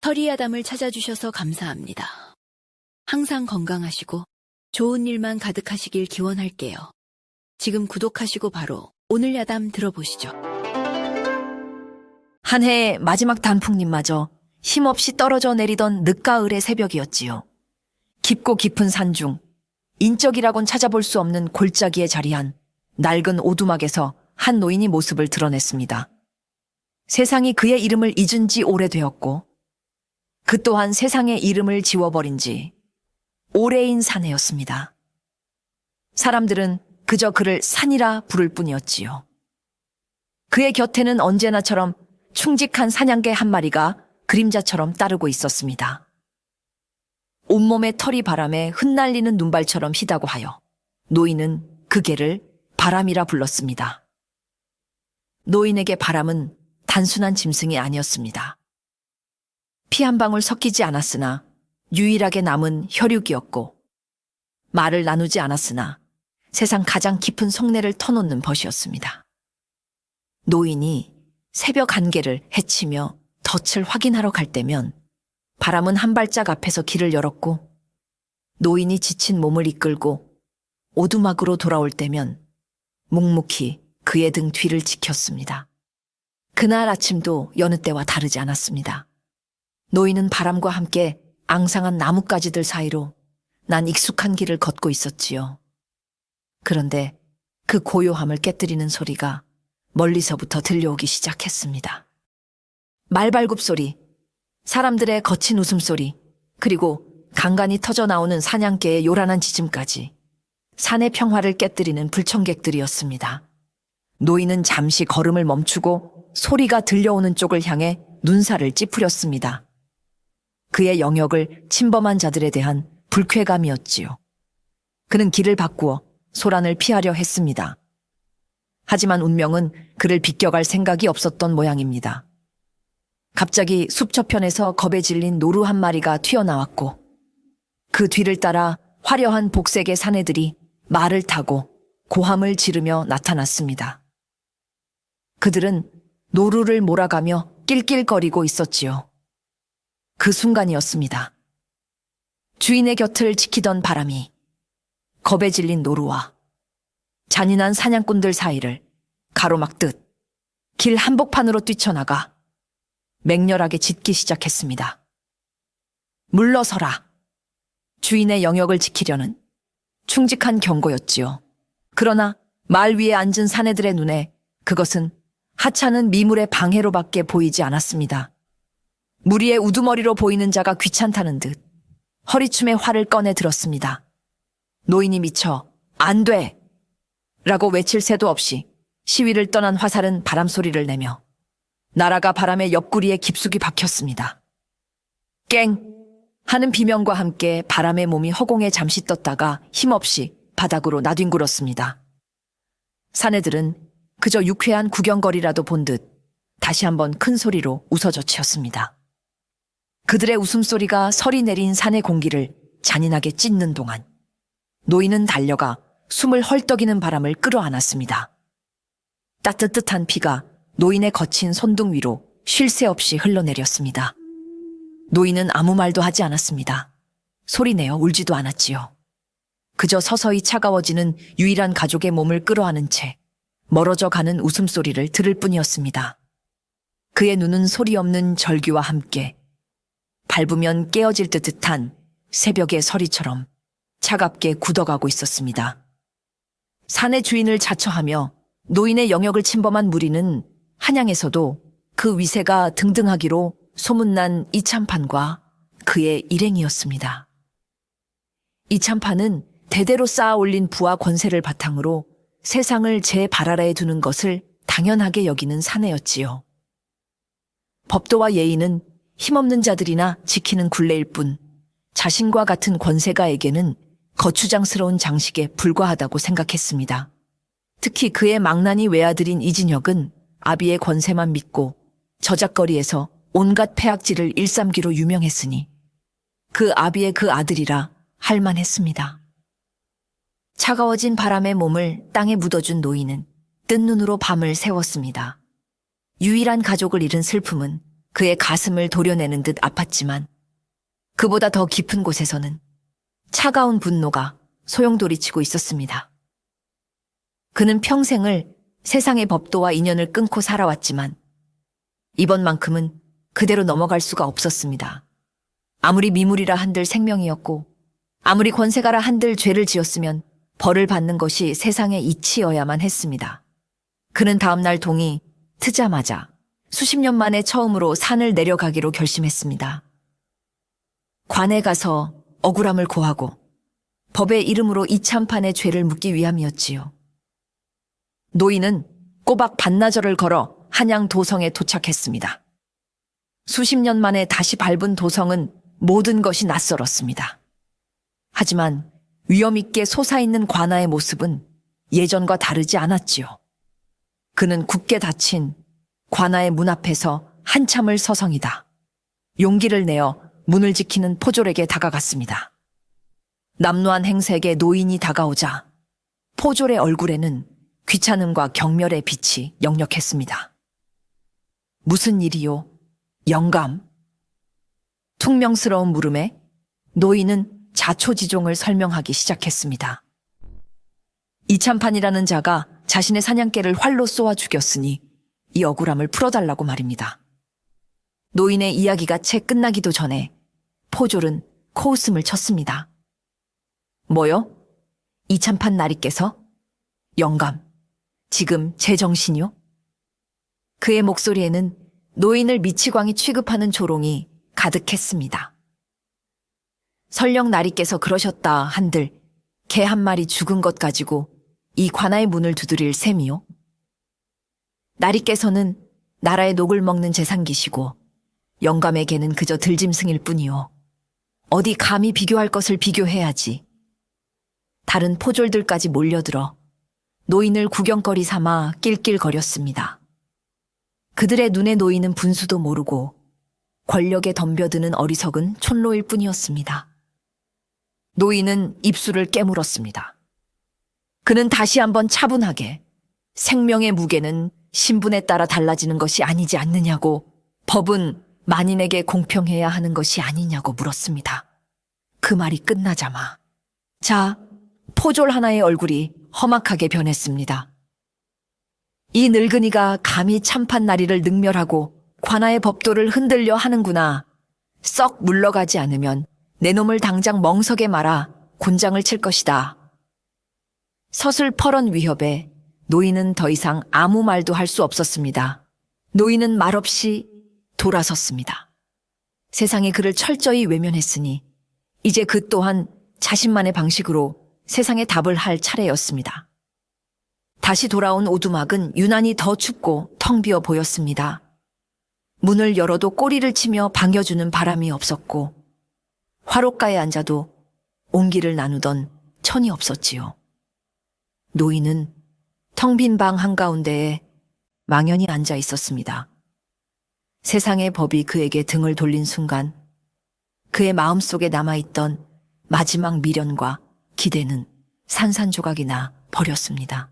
서리아담을 찾아주셔서 감사합니다. 항상 건강하시고 좋은 일만 가득하시길 기원할게요. 지금 구독하시고 바로 오늘 야담 들어보시죠. 한 해의 마지막 단풍잎마저 힘없이 떨어져 내리던 늦가을의 새벽이었지요. 깊고 깊은 산중, 인적이라곤 찾아볼 수 없는 골짜기에 자리한 낡은 오두막에서 한 노인이 모습을 드러냈습니다. 세상이 그의 이름을 잊은 지 오래되었고 그 또한 세상의 이름을 지워버린 지 오래인 사내였습니다. 사람들은 그저 그를 산이라 부를 뿐이었지요. 그의 곁에는 언제나처럼 충직한 사냥개 한 마리가 그림자처럼 따르고 있었습니다. 온몸의 털이 바람에 흩날리는 눈발처럼 희다고 하여 노인은 그 개를 바람이라 불렀습니다. 노인에게 바람은 단순한 짐승이 아니었습니다. 피 한 방울 섞이지 않았으나 유일하게 남은 혈육이었고 말을 나누지 않았으나 세상 가장 깊은 속내를 터놓는 벗이었습니다. 노인이 새벽 안개를 헤치며 덫을 확인하러 갈 때면 바람은 한 발짝 앞에서 길을 열었고 노인이 지친 몸을 이끌고 오두막으로 돌아올 때면 묵묵히 그의 등 뒤를 지켰습니다. 그날 아침도 여느 때와 다르지 않았습니다. 노인은 바람과 함께 앙상한 나뭇가지들 사이로 난 익숙한 길을 걷고 있었지요. 그런데 그 고요함을 깨뜨리는 소리가 멀리서부터 들려오기 시작했습니다. 말발굽 소리, 사람들의 거친 웃음소리, 그리고 간간히 터져나오는 사냥개의 요란한 짖음까지 산의 평화를 깨뜨리는 불청객들이었습니다. 노인은 잠시 걸음을 멈추고 소리가 들려오는 쪽을 향해 눈살을 찌푸렸습니다. 그의 영역을 침범한 자들에 대한 불쾌감이었지요. 그는 길을 바꾸어 소란을 피하려 했습니다. 하지만 운명은 그를 비껴갈 생각이 없었던 모양입니다. 갑자기 숲 저편에서 겁에 질린 노루 한 마리가 튀어나왔고 그 뒤를 따라 화려한 복색의 사내들이 말을 타고 고함을 지르며 나타났습니다. 그들은 노루를 몰아가며 낄낄거리고 있었지요. 그 순간이었습니다. 주인의 곁을 지키던 바람이 겁에 질린 노루와 잔인한 사냥꾼들 사이를 가로막듯 길 한복판으로 뛰쳐나가 맹렬하게 짖기 시작했습니다. 물러서라. 주인의 영역을 지키려는 충직한 경고였지요. 그러나 말 위에 앉은 사내들의 눈에 그것은 하찮은 미물의 방해로밖에 보이지 않았습니다. 무리의 우두머리로 보이는 자가 귀찮다는 듯 허리춤에 활을 꺼내 들었습니다. 노인이 미쳐 안 돼! 라고 외칠 새도 없이 시위를 떠난 화살은 바람소리를 내며 날아가 바람의 옆구리에 깊숙이 박혔습니다. 깽! 하는 비명과 함께 바람의 몸이 허공에 잠시 떴다가 힘없이 바닥으로 나뒹굴었습니다. 사내들은 그저 유쾌한 구경거리라도 본 듯 다시 한번 큰 소리로 웃어젖히었습니다. 그들의 웃음소리가 서리 내린 산의 공기를 잔인하게 찢는 동안 노인은 달려가 숨을 헐떡이는 바람을 끌어안았습니다. 따뜻한 피가 노인의 거친 손등 위로 쉴 새 없이 흘러내렸습니다. 노인은 아무 말도 하지 않았습니다. 소리내어 울지도 않았지요. 그저 서서히 차가워지는 유일한 가족의 몸을 끌어안은 채 멀어져 가는 웃음소리를 들을 뿐이었습니다. 그의 눈은 소리 없는 절규와 함께 밟으면 깨어질 듯한 새벽의 서리처럼 차갑게 굳어가고 있었습니다. 산의 주인을 자처하며 노인의 영역을 침범한 무리는 한양에서도 그 위세가 등등하기로 소문난 이참판과 그의 일행이었습니다. 이참판은 대대로 쌓아 올린 부와 권세를 바탕으로 세상을 제 발 아래에 두는 것을 당연하게 여기는 사내였지요. 법도와 예의는 힘없는 자들이나 지키는 굴레일 뿐 자신과 같은 권세가에게는 거추장스러운 장식에 불과하다고 생각했습니다. 특히 그의 망나니 외아들인 이진혁은 아비의 권세만 믿고 저작거리에서 온갖 폐악질을 일삼기로 유명했으니 그 아비의 그 아들이라 할 만했습니다. 차가워진 바람의 몸을 땅에 묻어준 노인은 뜬 눈으로 밤을 새웠습니다. 유일한 가족을 잃은 슬픔은 그의 가슴을 도려내는 듯 아팠지만 그보다 더 깊은 곳에서는 차가운 분노가 소용돌이치고 있었습니다. 그는 평생을 세상의 법도와 인연을 끊고 살아왔지만 이번만큼은 그대로 넘어갈 수가 없었습니다. 아무리 미물이라 한들 생명이었고 아무리 권세가라 한들 죄를 지었으면 벌을 받는 것이 세상의 이치여야만 했습니다. 그는 다음날 동이 트자마자 수십 년 만에 처음으로 산을 내려가기로 결심했습니다. 관에 가서 억울함을 고하고 법의 이름으로 이참판의 죄를 묻기 위함이었지요. 노인은 꼬박 반나절을 걸어 한양 도성에 도착했습니다. 수십 년 만에 다시 밟은 도성은 모든 것이 낯설었습니다. 하지만 위엄있게 솟아있는 관아의 모습은 예전과 다르지 않았지요. 그는 굳게 닫힌 관아의 문 앞에서 한참을 서성이다 용기를 내어 문을 지키는 포졸에게 다가갔습니다. 남루한 행색의 노인이 다가오자 포졸의 얼굴에는 귀찮음과 경멸의 빛이 역력했습니다. 무슨 일이요? 영감? 퉁명스러운 물음에 노인은 자초지종을 설명하기 시작했습니다. 이참판이라는 자가 자신의 사냥개를 활로 쏘아 죽였으니 이 억울함을 풀어달라고 말입니다. 노인의 이야기가 채 끝나기도 전에 포졸은 코웃음을 쳤습니다. 뭐요? 이참판 나리께서? 영감, 지금 제정신이요? 그의 목소리에는 노인을 미치광이 취급하는 조롱이 가득했습니다. 설령 나리께서 그러셨다 한들 개 한 마리 죽은 것 가지고 이 관아의 문을 두드릴 셈이요? 나리께서는 나라의 녹을 먹는 재상기시고 영감에게는 그저 들짐승일 뿐이요. 어디 감히 비교할 것을 비교해야지. 다른 포졸들까지 몰려들어 노인을 구경거리 삼아 낄낄거렸습니다. 그들의 눈에 노인은 분수도 모르고 권력에 덤벼드는 어리석은 촌로일 뿐이었습니다. 노인은 입술을 깨물었습니다. 그는 다시 한번 차분하게 생명의 무게는 신분에 따라 달라지는 것이 아니지 않느냐고, 법은 만인에게 공평해야 하는 것이 아니냐고 물었습니다. 그 말이 끝나자마 포졸 하나의 얼굴이 험악하게 변했습니다. 이 늙은이가 감히 참판 나리를 능멸하고 관아의 법도를 흔들려 하는구나. 썩 물러가지 않으면 내 놈을 당장 멍석에 말아 곤장을 칠 것이다. 서슬퍼런 위협에 노인은 더 이상 아무 말도 할 수 없었습니다. 노인은 말없이 돌아섰습니다. 세상이 그를 철저히 외면했으니 이제 그 또한 자신만의 방식으로 세상에 답을 할 차례였습니다. 다시 돌아온 오두막은 유난히 더 춥고 텅 비어 보였습니다. 문을 열어도 꼬리를 치며 반겨주는 바람이 없었고 화롯가에 앉아도 온기를 나누던 천이 없었지요. 노인은 텅 빈 방 한가운데에 망연히 앉아 있었습니다. 세상의 법이 그에게 등을 돌린 순간 그의 마음속에 남아있던 마지막 미련과 기대는 산산조각이나 버렸습니다.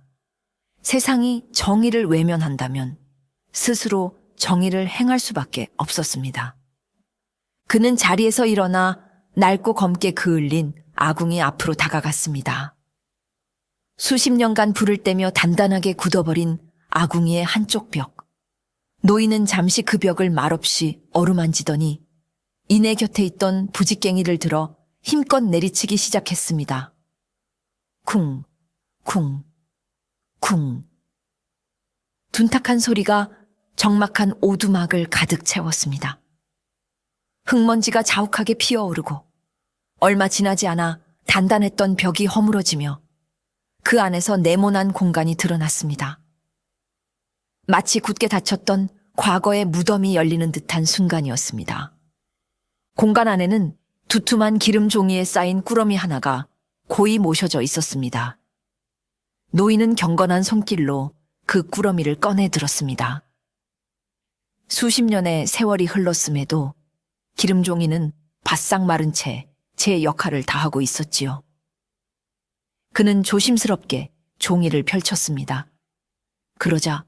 세상이 정의를 외면한다면 스스로 정의를 행할 수밖에 없었습니다. 그는 자리에서 일어나 낡고 검게 그을린 아궁이 앞으로 다가갔습니다. 수십 년간 불을 떼며 단단하게 굳어버린 아궁이의 한쪽 벽. 노인은 잠시 그 벽을 말없이 어루만지더니 이내 곁에 있던 부직갱이를 들어 힘껏 내리치기 시작했습니다. 쿵, 쿵, 쿵. 둔탁한 소리가 적막한 오두막을 가득 채웠습니다. 흙먼지가 자욱하게 피어오르고 얼마 지나지 않아 단단했던 벽이 허물어지며 그 안에서 네모난 공간이 드러났습니다. 마치 굳게 닫혔던 과거의 무덤이 열리는 듯한 순간이었습니다. 공간 안에는 두툼한 기름 종이에 쌓인 꾸러미 하나가 고이 모셔져 있었습니다. 노인은 경건한 손길로 그 꾸러미를 꺼내 들었습니다. 수십 년의 세월이 흘렀음에도 기름 종이는 바싹 마른 채 제 역할을 다하고 있었지요. 그는 조심스럽게 종이를 펼쳤습니다. 그러자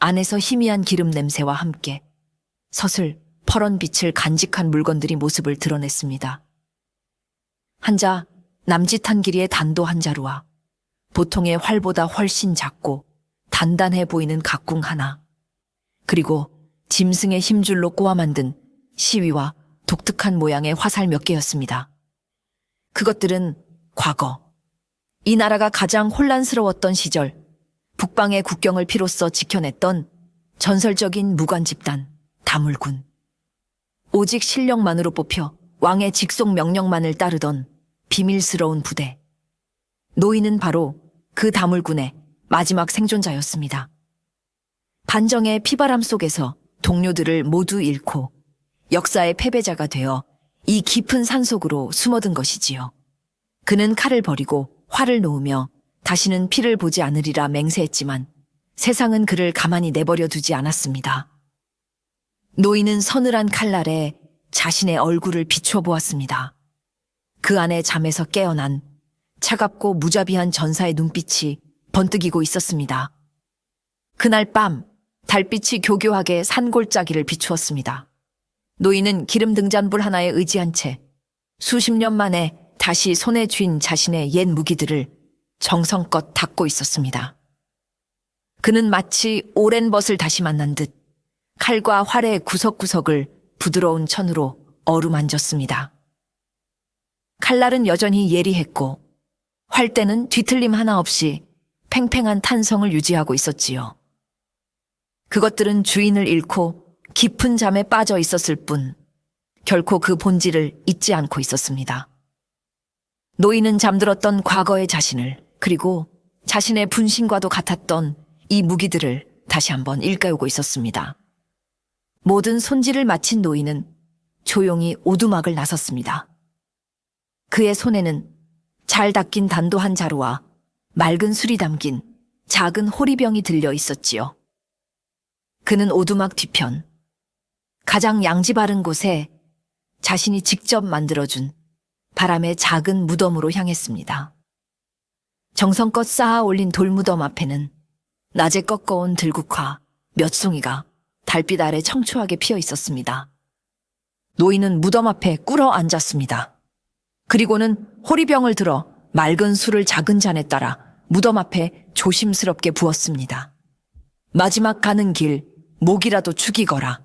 안에서 희미한 기름 냄새와 함께 서슬 퍼런 빛을 간직한 물건들이 모습을 드러냈습니다. 한자 남짓한 길이의 단도 한 자루와 보통의 활보다 훨씬 작고 단단해 보이는 각궁 하나, 그리고 짐승의 힘줄로 꼬아 만든 시위와 독특한 모양의 화살 몇 개였습니다. 그것들은 과거, 이 나라가 가장 혼란스러웠던 시절, 북방의 국경을 피로써 지켜냈던 전설적인 무관 집단, 다물군. 오직 실력만으로 뽑혀 왕의 직속 명령만을 따르던 비밀스러운 부대. 노인은 바로 그 다물군의 마지막 생존자였습니다. 반정의 피바람 속에서 동료들을 모두 잃고 역사의 패배자가 되어 이 깊은 산속으로 숨어든 것이지요. 그는 칼을 버리고 활을 놓으며 다시는 피를 보지 않으리라 맹세했지만 세상은 그를 가만히 내버려 두지 않았습니다. 노인은 서늘한 칼날에 자신의 얼굴을 비추어 보았습니다. 그 안에 잠에서 깨어난 차갑고 무자비한 전사의 눈빛이 번뜩이고 있었습니다. 그날 밤 달빛이 교교하게 산골짜기를 비추었습니다. 노인은 기름 등잔불 하나에 의지한 채 수십 년 만에 다시 손에 쥔 자신의 옛 무기들을 정성껏 닦고 있었습니다. 그는 마치 오랜 벗을 다시 만난 듯 칼과 활의 구석구석을 부드러운 천으로 어루만졌습니다. 칼날은 여전히 예리했고 활대는 뒤틀림 하나 없이 팽팽한 탄성을 유지하고 있었지요. 그것들은 주인을 잃고 깊은 잠에 빠져 있었을 뿐 결코 그 본질을 잊지 않고 있었습니다. 노인은 잠들었던 과거의 자신을, 그리고 자신의 분신과도 같았던 이 무기들을 다시 한번 일깨우고 있었습니다. 모든 손질을 마친 노인은 조용히 오두막을 나섰습니다. 그의 손에는 잘 닦인 단도 한 자루와 맑은 술이 담긴 작은 호리병이 들려 있었지요. 그는 오두막 뒤편, 가장 양지 바른 곳에 자신이 직접 만들어준 바람의 작은 무덤으로 향했습니다. 정성껏 쌓아 올린 돌무덤 앞에는 낮에 꺾어온 들국화 몇 송이가 달빛 아래 청초하게 피어 있었습니다. 노인은 무덤 앞에 꿇어 앉았습니다. 그리고는 호리병을 들어 맑은 술을 작은 잔에 따라 무덤 앞에 조심스럽게 부었습니다. 마지막 가는 길, 목이라도 죽이거라.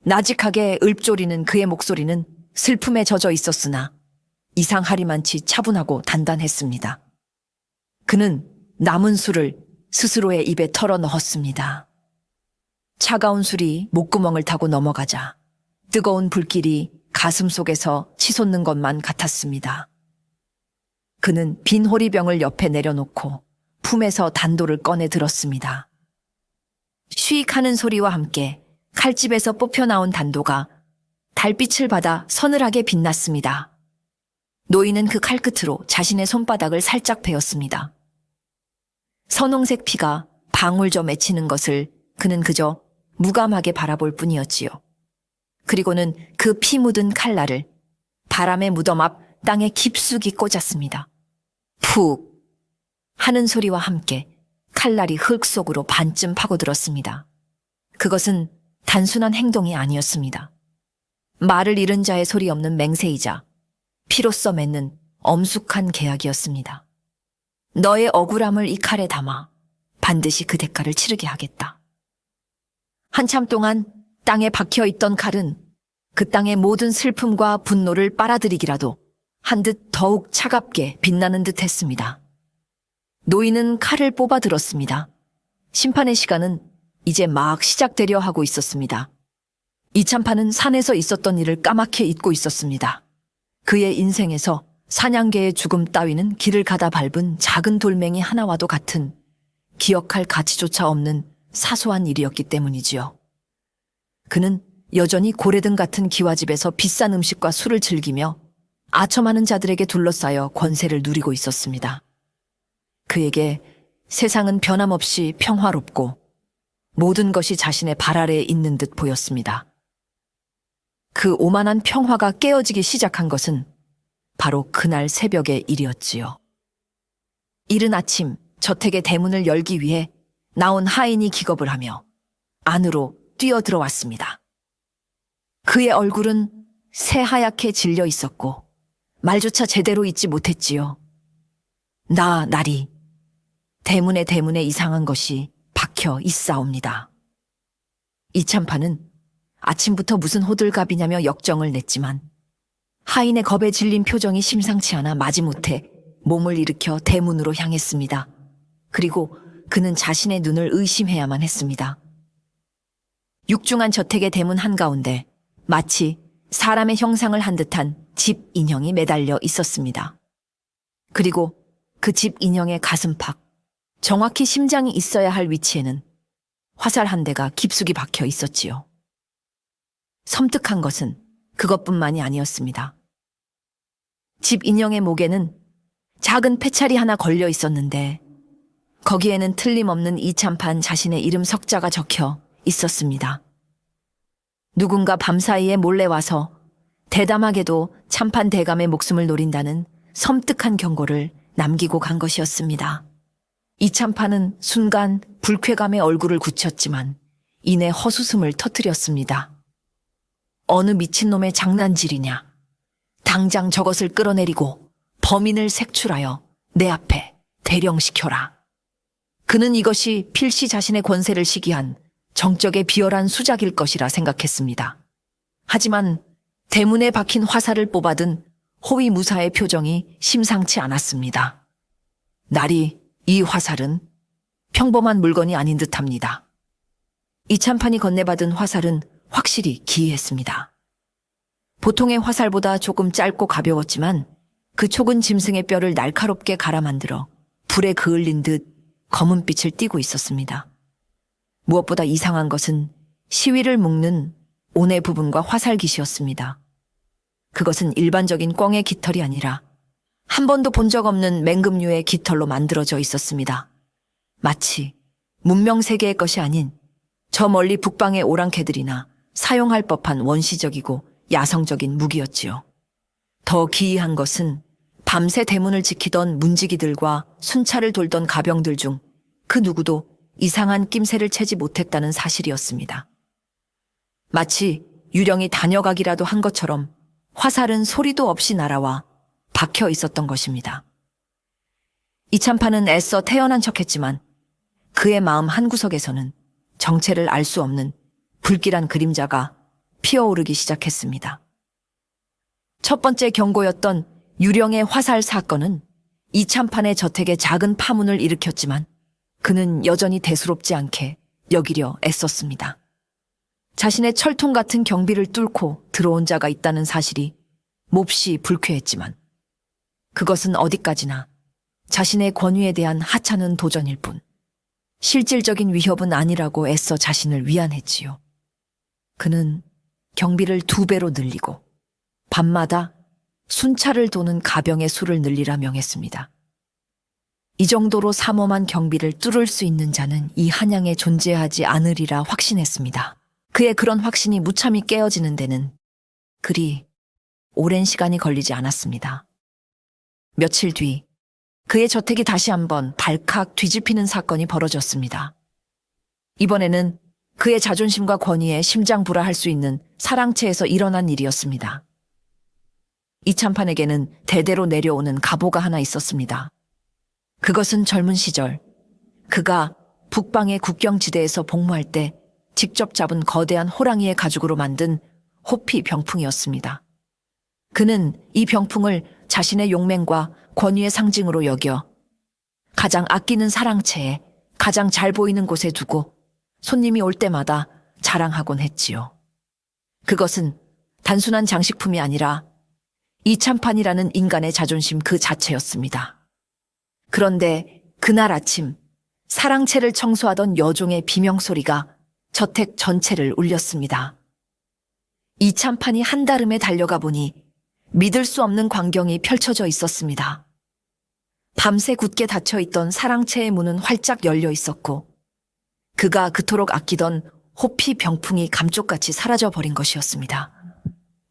나직하게 읊조리는 그의 목소리는 슬픔에 젖어 있었으나 이상하리만치 차분하고 단단했습니다. 그는 남은 술을 스스로의 입에 털어 넣었습니다. 차가운 술이 목구멍을 타고 넘어가자 뜨거운 불길이 가슴 속에서 치솟는 것만 같았습니다. 그는 빈 호리병을 옆에 내려놓고 품에서 단도를 꺼내 들었습니다. 쉬익 하는 소리와 함께 칼집에서 뽑혀나온 단도가 달빛을 받아 서늘하게 빛났습니다. 노인은 그 칼끝으로 자신의 손바닥을 살짝 베었습니다. 선홍색 피가 방울져 맺히는 것을 그는 그저 무감하게 바라볼 뿐이었지요. 그리고는 그 피 묻은 칼날을 바람의 무덤 앞 땅에 깊숙이 꽂았습니다. 푹 하는 소리와 함께 칼날이 흙 속으로 반쯤 파고들었습니다. 그것은 단순한 행동이 아니었습니다. 말을 잃은 자의 소리 없는 맹세이자 피로써 맺는 엄숙한 계약이었습니다. 너의 억울함을 이 칼에 담아 반드시 그 대가를 치르게 하겠다. 한참 동안 땅에 박혀있던 칼은 그 땅의 모든 슬픔과 분노를 빨아들이기라도 한 듯 더욱 차갑게 빛나는 듯 했습니다. 노인은 칼을 뽑아 들었습니다. 심판의 시간은 이제 막 시작되려 하고 있었습니다. 이참판은 산에서 있었던 일을 까맣게 잊고 있었습니다. 그의 인생에서 사냥개의 죽음 따위는 길을 가다 밟은 작은 돌멩이 하나와도 같은 기억할 가치조차 없는 사소한 일이었기 때문이지요. 그는 여전히 고래등 같은 기와집에서 비싼 음식과 술을 즐기며 아첨하는 자들에게 둘러싸여 권세를 누리고 있었습니다. 그에게 세상은 변함없이 평화롭고 모든 것이 자신의 발 아래에 있는 듯 보였습니다. 그 오만한 평화가 깨어지기 시작한 것은 바로 그날 새벽의 일이었지요. 이른 아침 저택의 대문을 열기 위해 나온 하인이 기겁을 하며 안으로 뛰어들어왔습니다. 그의 얼굴은 새하얗게 질려 있었고 말조차 제대로 잊지 못했지요. 날이 대문에 이상한 것이 박혀 있사옵니다. 이참판은 아침부터 무슨 호들갑이냐며 역정을 냈지만 하인의 겁에 질린 표정이 심상치 않아 마지못해 몸을 일으켜 대문으로 향했습니다. 그리고 그는 자신의 눈을 의심해야만 했습니다. 육중한 저택의 대문 한가운데 마치 사람의 형상을 한 듯한 집 인형이 매달려 있었습니다. 그리고 그 집 인형의 가슴팍, 정확히 심장이 있어야 할 위치에는 화살 한 대가 깊숙이 박혀 있었지요. 섬뜩한 것은 그것뿐만이 아니었습니다. 집 인형의 목에는 작은 패찰이 하나 걸려 있었는데 거기에는 틀림없는 이참판 자신의 이름 석자가 적혀 있었습니다. 누군가 밤사이에 몰래 와서 대담하게도 참판 대감의 목숨을 노린다는 섬뜩한 경고를 남기고 간 것이었습니다. 이참판은 순간 불쾌감에 얼굴을 굳혔지만 이내 헛웃음을 터뜨렸습니다. 어느 미친놈의 장난질이냐. 당장 저것을 끌어내리고 범인을 색출하여 내 앞에 대령시켜라. 그는 이것이 필시 자신의 권세를 시기한 정적의 비열한 수작일 것이라 생각했습니다. 하지만 대문에 박힌 화살을 뽑아든 호위무사의 표정이 심상치 않았습니다. 날이 이 화살은 평범한 물건이 아닌 듯합니다. 이참판이 건네받은 화살은 확실히 기이했습니다. 보통의 화살보다 조금 짧고 가벼웠지만 그 촉은 짐승의 뼈를 날카롭게 갈아 만들어 불에 그을린 듯 검은빛을 띠고 있었습니다. 무엇보다 이상한 것은 시위를 묶는 온의 부분과 화살깃이었습니다. 그것은 일반적인 꿩의 깃털이 아니라 한 번도 본 적 없는 맹금류의 깃털로 만들어져 있었습니다. 마치 문명세계의 것이 아닌 저 멀리 북방의 오랑캐들이나 사용할 법한 원시적이고 야성적인 무기였지요. 더 기이한 것은 밤새 대문을 지키던 문지기들과 순찰을 돌던 가병들 중 그 누구도 이상한 낌새를 채지 못했다는 사실이었습니다. 마치 유령이 다녀가기라도 한 것처럼 화살은 소리도 없이 날아와 박혀 있었던 것입니다. 이참판은 애써 태연한 척했지만 그의 마음 한구석에서는 정체를 알 수 없는 불길한 그림자가 피어오르기 시작했습니다. 첫 번째 경고였던 유령의 화살 사건은 이참판의 저택에 작은 파문을 일으켰지만 그는 여전히 대수롭지 않게 여기려 애썼습니다. 자신의 철통 같은 경비를 뚫고 들어온 자가 있다는 사실이 몹시 불쾌했지만 그것은 어디까지나 자신의 권위에 대한 하찮은 도전일 뿐 실질적인 위협은 아니라고 애써 자신을 위안했지요. 그는 경비를 2배로 늘리고 밤마다 순찰을 도는 가병의 수를 늘리라 명했습니다. 이 정도로 삼엄한 경비를 뚫을 수 있는 자는 이 한양에 존재하지 않으리라 확신했습니다. 그의 그런 확신이 무참히 깨어지는 데는 그리 오랜 시간이 걸리지 않았습니다. 며칠 뒤 그의 저택이 다시 한번 발칵 뒤집히는 사건이 벌어졌습니다. 이번에는 그의 자존심과 권위에 심장부라할 수 있는 사랑채에서 일어난 일이었습니다. 이참판에게는 대대로 내려오는 가보가 하나 있었습니다. 그것은 젊은 시절 그가 북방의 국경지대에서 복무할 때 직접 잡은 거대한 호랑이의 가죽으로 만든 호피 병풍이었습니다. 그는 이 병풍을 자신의 용맹과 권위의 상징으로 여겨 가장 아끼는 사랑채에 가장 잘 보이는 곳에 두고 손님이 올 때마다 자랑하곤 했지요. 그것은 단순한 장식품이 아니라 이참판이라는 인간의 자존심 그 자체였습니다. 그런데 그날 아침 사랑채를 청소하던 여종의 비명소리가 저택 전체를 울렸습니다. 이참판이 한달음에 달려가 보니 믿을 수 없는 광경이 펼쳐져 있었습니다. 밤새 굳게 닫혀있던 사랑채의 문은 활짝 열려 있었고 그가 그토록 아끼던 호피 병풍이 감쪽같이 사라져버린 것이었습니다.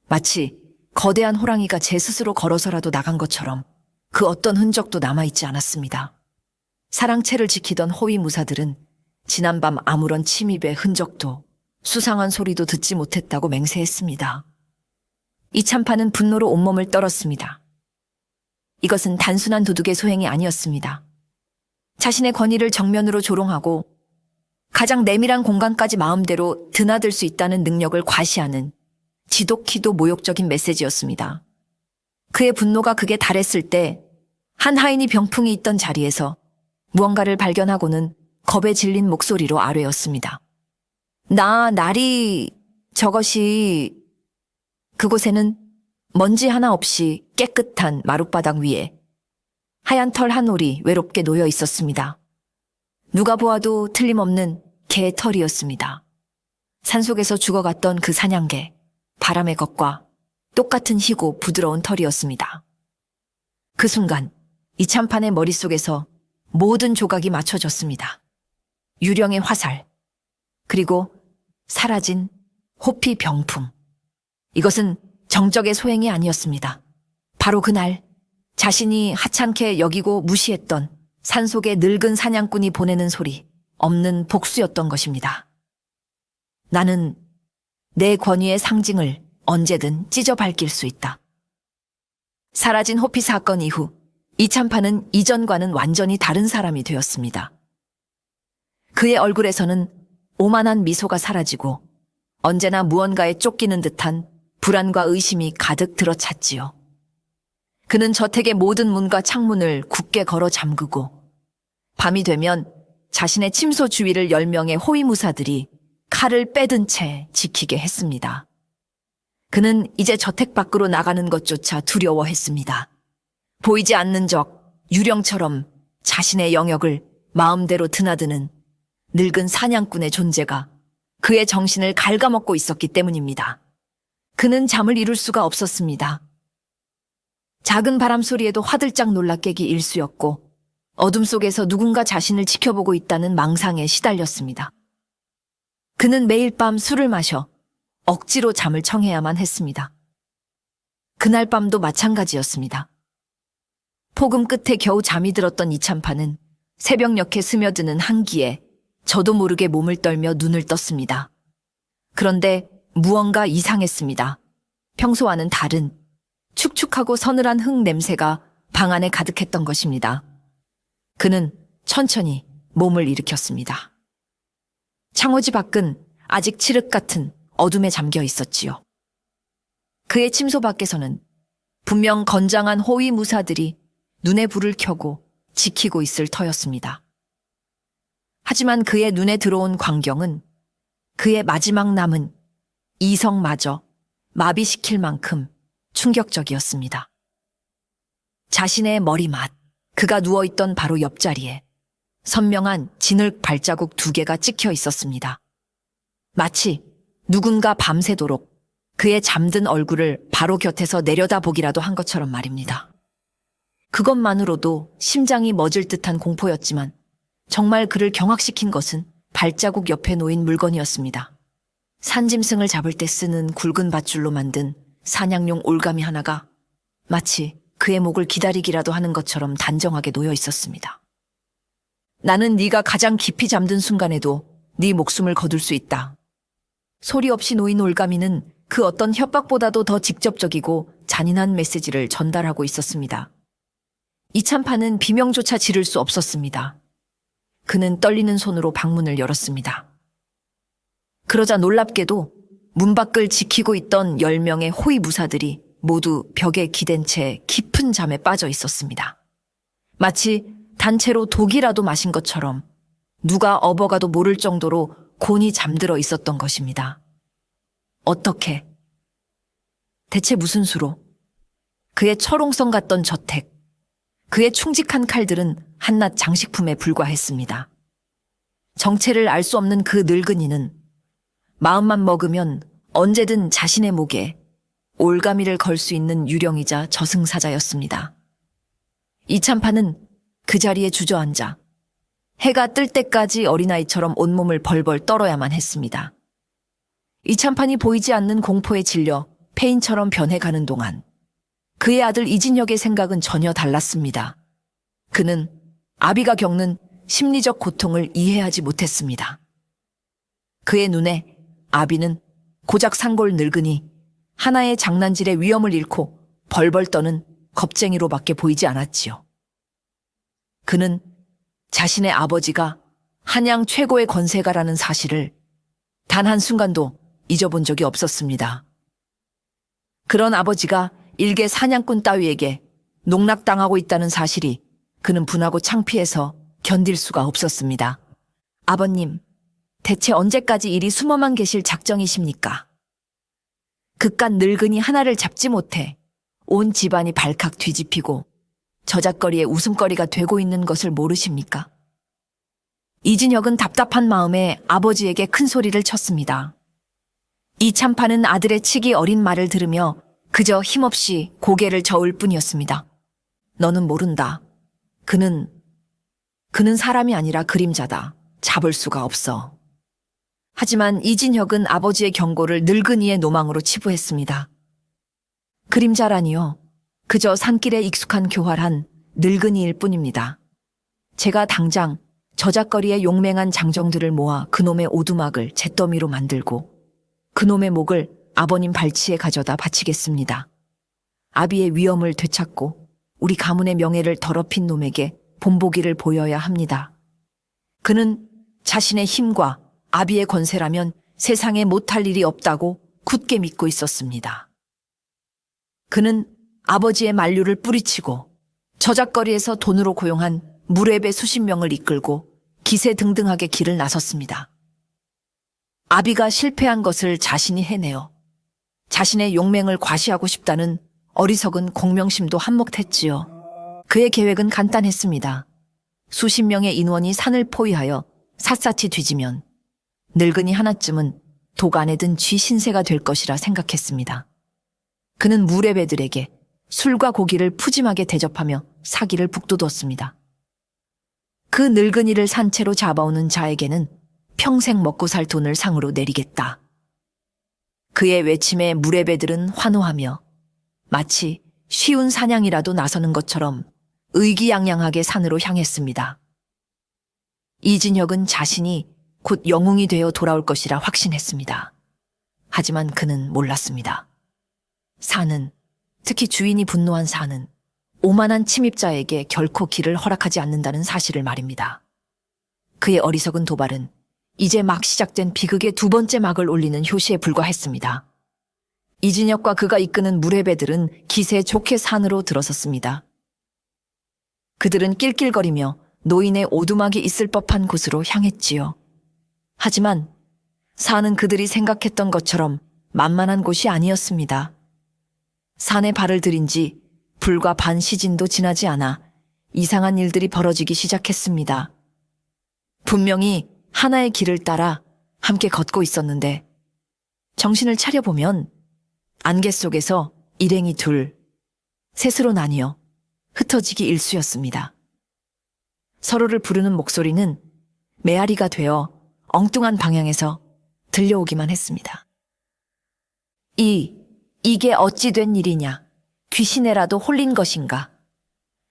마치 거대한 호랑이가 제 스스로 걸어서라도 나간 것처럼 그 어떤 흔적도 남아있지 않았습니다. 사랑채를 지키던 호위무사들은 지난밤 아무런 침입의 흔적도 수상한 소리도 듣지 못했다고 맹세했습니다. 이참판은 분노로 온몸을 떨었습니다. 이것은 단순한 도둑의 소행이 아니었습니다. 자신의 권위를 정면으로 조롱하고 가장 내밀한 공간까지 마음대로 드나들 수 있다는 능력을 과시하는 지독히도 모욕적인 메시지였습니다. 그의 분노가 극에 달했을 때 한 하인이 병풍이 있던 자리에서 무언가를 발견하고는 겁에 질린 목소리로 아뢰었습니다. 나리, 저것이... 그곳에는 먼지 하나 없이 깨끗한 마룻바닥 위에 하얀 털 한 올이 외롭게 놓여 있었습니다. 누가 보아도 틀림없는 개의 털이었습니다. 산속에서 죽어갔던 그 사냥개, 바람의 것과 똑같은 희고 부드러운 털이었습니다. 그 순간 이참판의 머릿속에서 모든 조각이 맞춰졌습니다. 유령의 화살, 그리고 사라진 호피 병풍. 이것은 정적의 소행이 아니었습니다. 바로 그날 자신이 하찮게 여기고 무시했던 산속의 늙은 사냥꾼이 보내는 소리, 없는 복수였던 것입니다. 나는 내 권위의 상징을 언제든 찢어 밝힐 수 있다. 사라진 호피 사건 이후 이참판은 이전과는 완전히 다른 사람이 되었습니다. 그의 얼굴에서는 오만한 미소가 사라지고 언제나 무언가에 쫓기는 듯한 불안과 의심이 가득 들어찼지요. 그는 저택의 모든 문과 창문을 굳게 걸어 잠그고 밤이 되면 자신의 침소 주위를 10명의 호위무사들이 칼을 빼든 채 지키게 했습니다. 그는 이제 저택 밖으로 나가는 것조차 두려워했습니다. 보이지 않는 적, 유령처럼 자신의 영역을 마음대로 드나드는 늙은 사냥꾼의 존재가 그의 정신을 갉아먹고 있었기 때문입니다. 그는 잠을 이룰 수가 없었습니다. 작은 바람 소리에도 화들짝 놀라 깨기 일쑤였고 어둠 속에서 누군가 자신을 지켜보고 있다는 망상에 시달렸습니다. 그는 매일 밤 술을 마셔 억지로 잠을 청해야만 했습니다. 그날 밤도 마찬가지였습니다. 폭음 끝에 겨우 잠이 들었던 이참판은 새벽녘에 스며드는 한기에 저도 모르게 몸을 떨며 눈을 떴습니다. 그런데 무언가 이상했습니다. 평소와는 다른 축축하고 서늘한 흙 냄새가 방 안에 가득했던 것입니다. 그는 천천히 몸을 일으켰습니다. 창호지 밖은 아직 칠흑 같은 어둠에 잠겨 있었지요. 그의 침소 밖에서는 분명 건장한 호위 무사들이 눈에 불을 켜고 지키고 있을 터였습니다. 하지만 그의 눈에 들어온 광경은 그의 마지막 남은 이성마저 마비시킬 만큼 충격적이었습니다. 자신의 머리맡, 그가 누워있던 바로 옆자리에 선명한 진흙 발자국 2개가 찍혀 있었습니다. 마치 누군가 밤새도록 그의 잠든 얼굴을 바로 곁에서 내려다보기라도 한 것처럼 말입니다. 그것만으로도 심장이 멎을 듯한 공포였지만 정말 그를 경악시킨 것은 발자국 옆에 놓인 물건이었습니다. 산짐승을 잡을 때 쓰는 굵은 밧줄로 만든 사냥용 올가미 하나가 마치 그의 목을 기다리기라도 하는 것처럼 단정하게 놓여 있었습니다. 나는 네가 가장 깊이 잠든 순간에도 네 목숨을 거둘 수 있다. 소리 없이 놓인 올가미는 그 어떤 협박보다도 더 직접적이고 잔인한 메시지를 전달하고 있었습니다. 이참판은 비명조차 지를 수 없었습니다. 그는 떨리는 손으로 방문을 열었습니다. 그러자 놀랍게도 문 밖을 지키고 있던 10명의 호위 무사들이 모두 벽에 기댄 채 깊은 잠에 빠져 있었습니다. 마치 단체로 독이라도 마신 것처럼 누가 업어가도 모를 정도로 곤히 잠들어 있었던 것입니다. 어떻게? 대체 무슨 수로? 그의 철옹성 같던 저택, 그의 충직한 칼들은 한낱 장식품에 불과했습니다. 정체를 알 수 없는 그 늙은이는 마음만 먹으면 언제든 자신의 목에 올가미를 걸 수 있는 유령이자 저승사자였습니다. 이참판은 그 자리에 주저앉아 해가 뜰 때까지 어린아이처럼 온몸을 벌벌 떨어야만 했습니다. 이참판이 보이지 않는 공포에 질려 폐인처럼 변해가는 동안 그의 아들 이진혁의 생각은 전혀 달랐습니다. 그는 아비가 겪는 심리적 고통을 이해하지 못했습니다. 그의 눈에 아비는 고작 산골 늙으니 하나의 장난질의 위엄을 잃고 벌벌 떠는 겁쟁이로밖에 보이지 않았지요. 그는 자신의 아버지가 한양 최고의 권세가라는 사실을 단 한순간도 잊어본 적이 없었습니다. 그런 아버지가 일개 사냥꾼 따위에게 농락당하고 있다는 사실이 그는 분하고 창피해서 견딜 수가 없었습니다. 아버님, 대체 언제까지 이리 숨어만 계실 작정이십니까? 그깟 늙은이 하나를 잡지 못해 온 집안이 발칵 뒤집히고 저잣거리에 웃음거리가 되고 있는 것을 모르십니까? 이진혁은 답답한 마음에 아버지에게 큰 소리를 쳤습니다. 이참파는 아들의 치기 어린 말을 들으며 그저 힘없이 고개를 저을 뿐이었습니다. 너는 모른다. 그는 사람이 아니라 그림자다. 잡을 수가 없어. 하지만 이진혁은 아버지의 경고를 늙은이의 노망으로 치부했습니다. 그림자라니요. 그저 산길에 익숙한 교활한 늙은이일 뿐입니다. 제가 당장 저잣거리에 용맹한 장정들을 모아 그놈의 오두막을 잿더미로 만들고 그놈의 목을 아버님 발치에 가져다 바치겠습니다. 아비의 위엄을 되찾고 우리 가문의 명예를 더럽힌 놈에게 본보기를 보여야 합니다. 그는 자신의 힘과 아비의 권세라면 세상에 못할 일이 없다고 굳게 믿고 있었습니다. 그는 아버지의 만류를 뿌리치고 저잣거리에서 돈으로 고용한 무례배 수십 명을 이끌고 기세등등하게 길을 나섰습니다. 아비가 실패한 것을 자신이 해내어 자신의 용맹을 과시하고 싶다는 어리석은 공명심도 한몫했지요. 그의 계획은 간단했습니다. 수십 명의 인원이 산을 포위하여 샅샅이 뒤지면 늙은이 하나쯤은 독 안에 든 쥐 신세가 될 것이라 생각했습니다. 그는 무례배들에게 술과 고기를 푸짐하게 대접하며 사기를 북돋웠습니다. 그 늙은이를 산채로 잡아오는 자에게는 평생 먹고 살 돈을 상으로 내리겠다. 그의 외침에 무례배들은 환호하며 마치 쉬운 사냥이라도 나서는 것처럼 의기양양하게 산으로 향했습니다. 이진혁은 자신이 곧 영웅이 되어 돌아올 것이라 확신했습니다. 하지만 그는 몰랐습니다. 산은, 특히 주인이 분노한 산은 오만한 침입자에게 결코 길을 허락하지 않는다는 사실을 말입니다. 그의 어리석은 도발은 이제 막 시작된 비극의 두 번째 막을 올리는 효시에 불과했습니다. 이진혁과 그가 이끄는 무례배들은 기세 좋게 산으로 들어섰습니다. 그들은 낄낄거리며 노인의 오두막이 있을 법한 곳으로 향했지요. 하지만 산은 그들이 생각했던 것처럼 만만한 곳이 아니었습니다. 산에 발을 들인 지 불과 반 시진도 지나지 않아 이상한 일들이 벌어지기 시작했습니다. 분명히 하나의 길을 따라 함께 걷고 있었는데 정신을 차려보면 안개 속에서 일행이 둘, 셋으로 나뉘어 흩어지기 일쑤였습니다. 서로를 부르는 목소리는 메아리가 되어 엉뚱한 방향에서 들려오기만 했습니다. 이게 어찌 된 일이냐? 귀신에라도 홀린 것인가?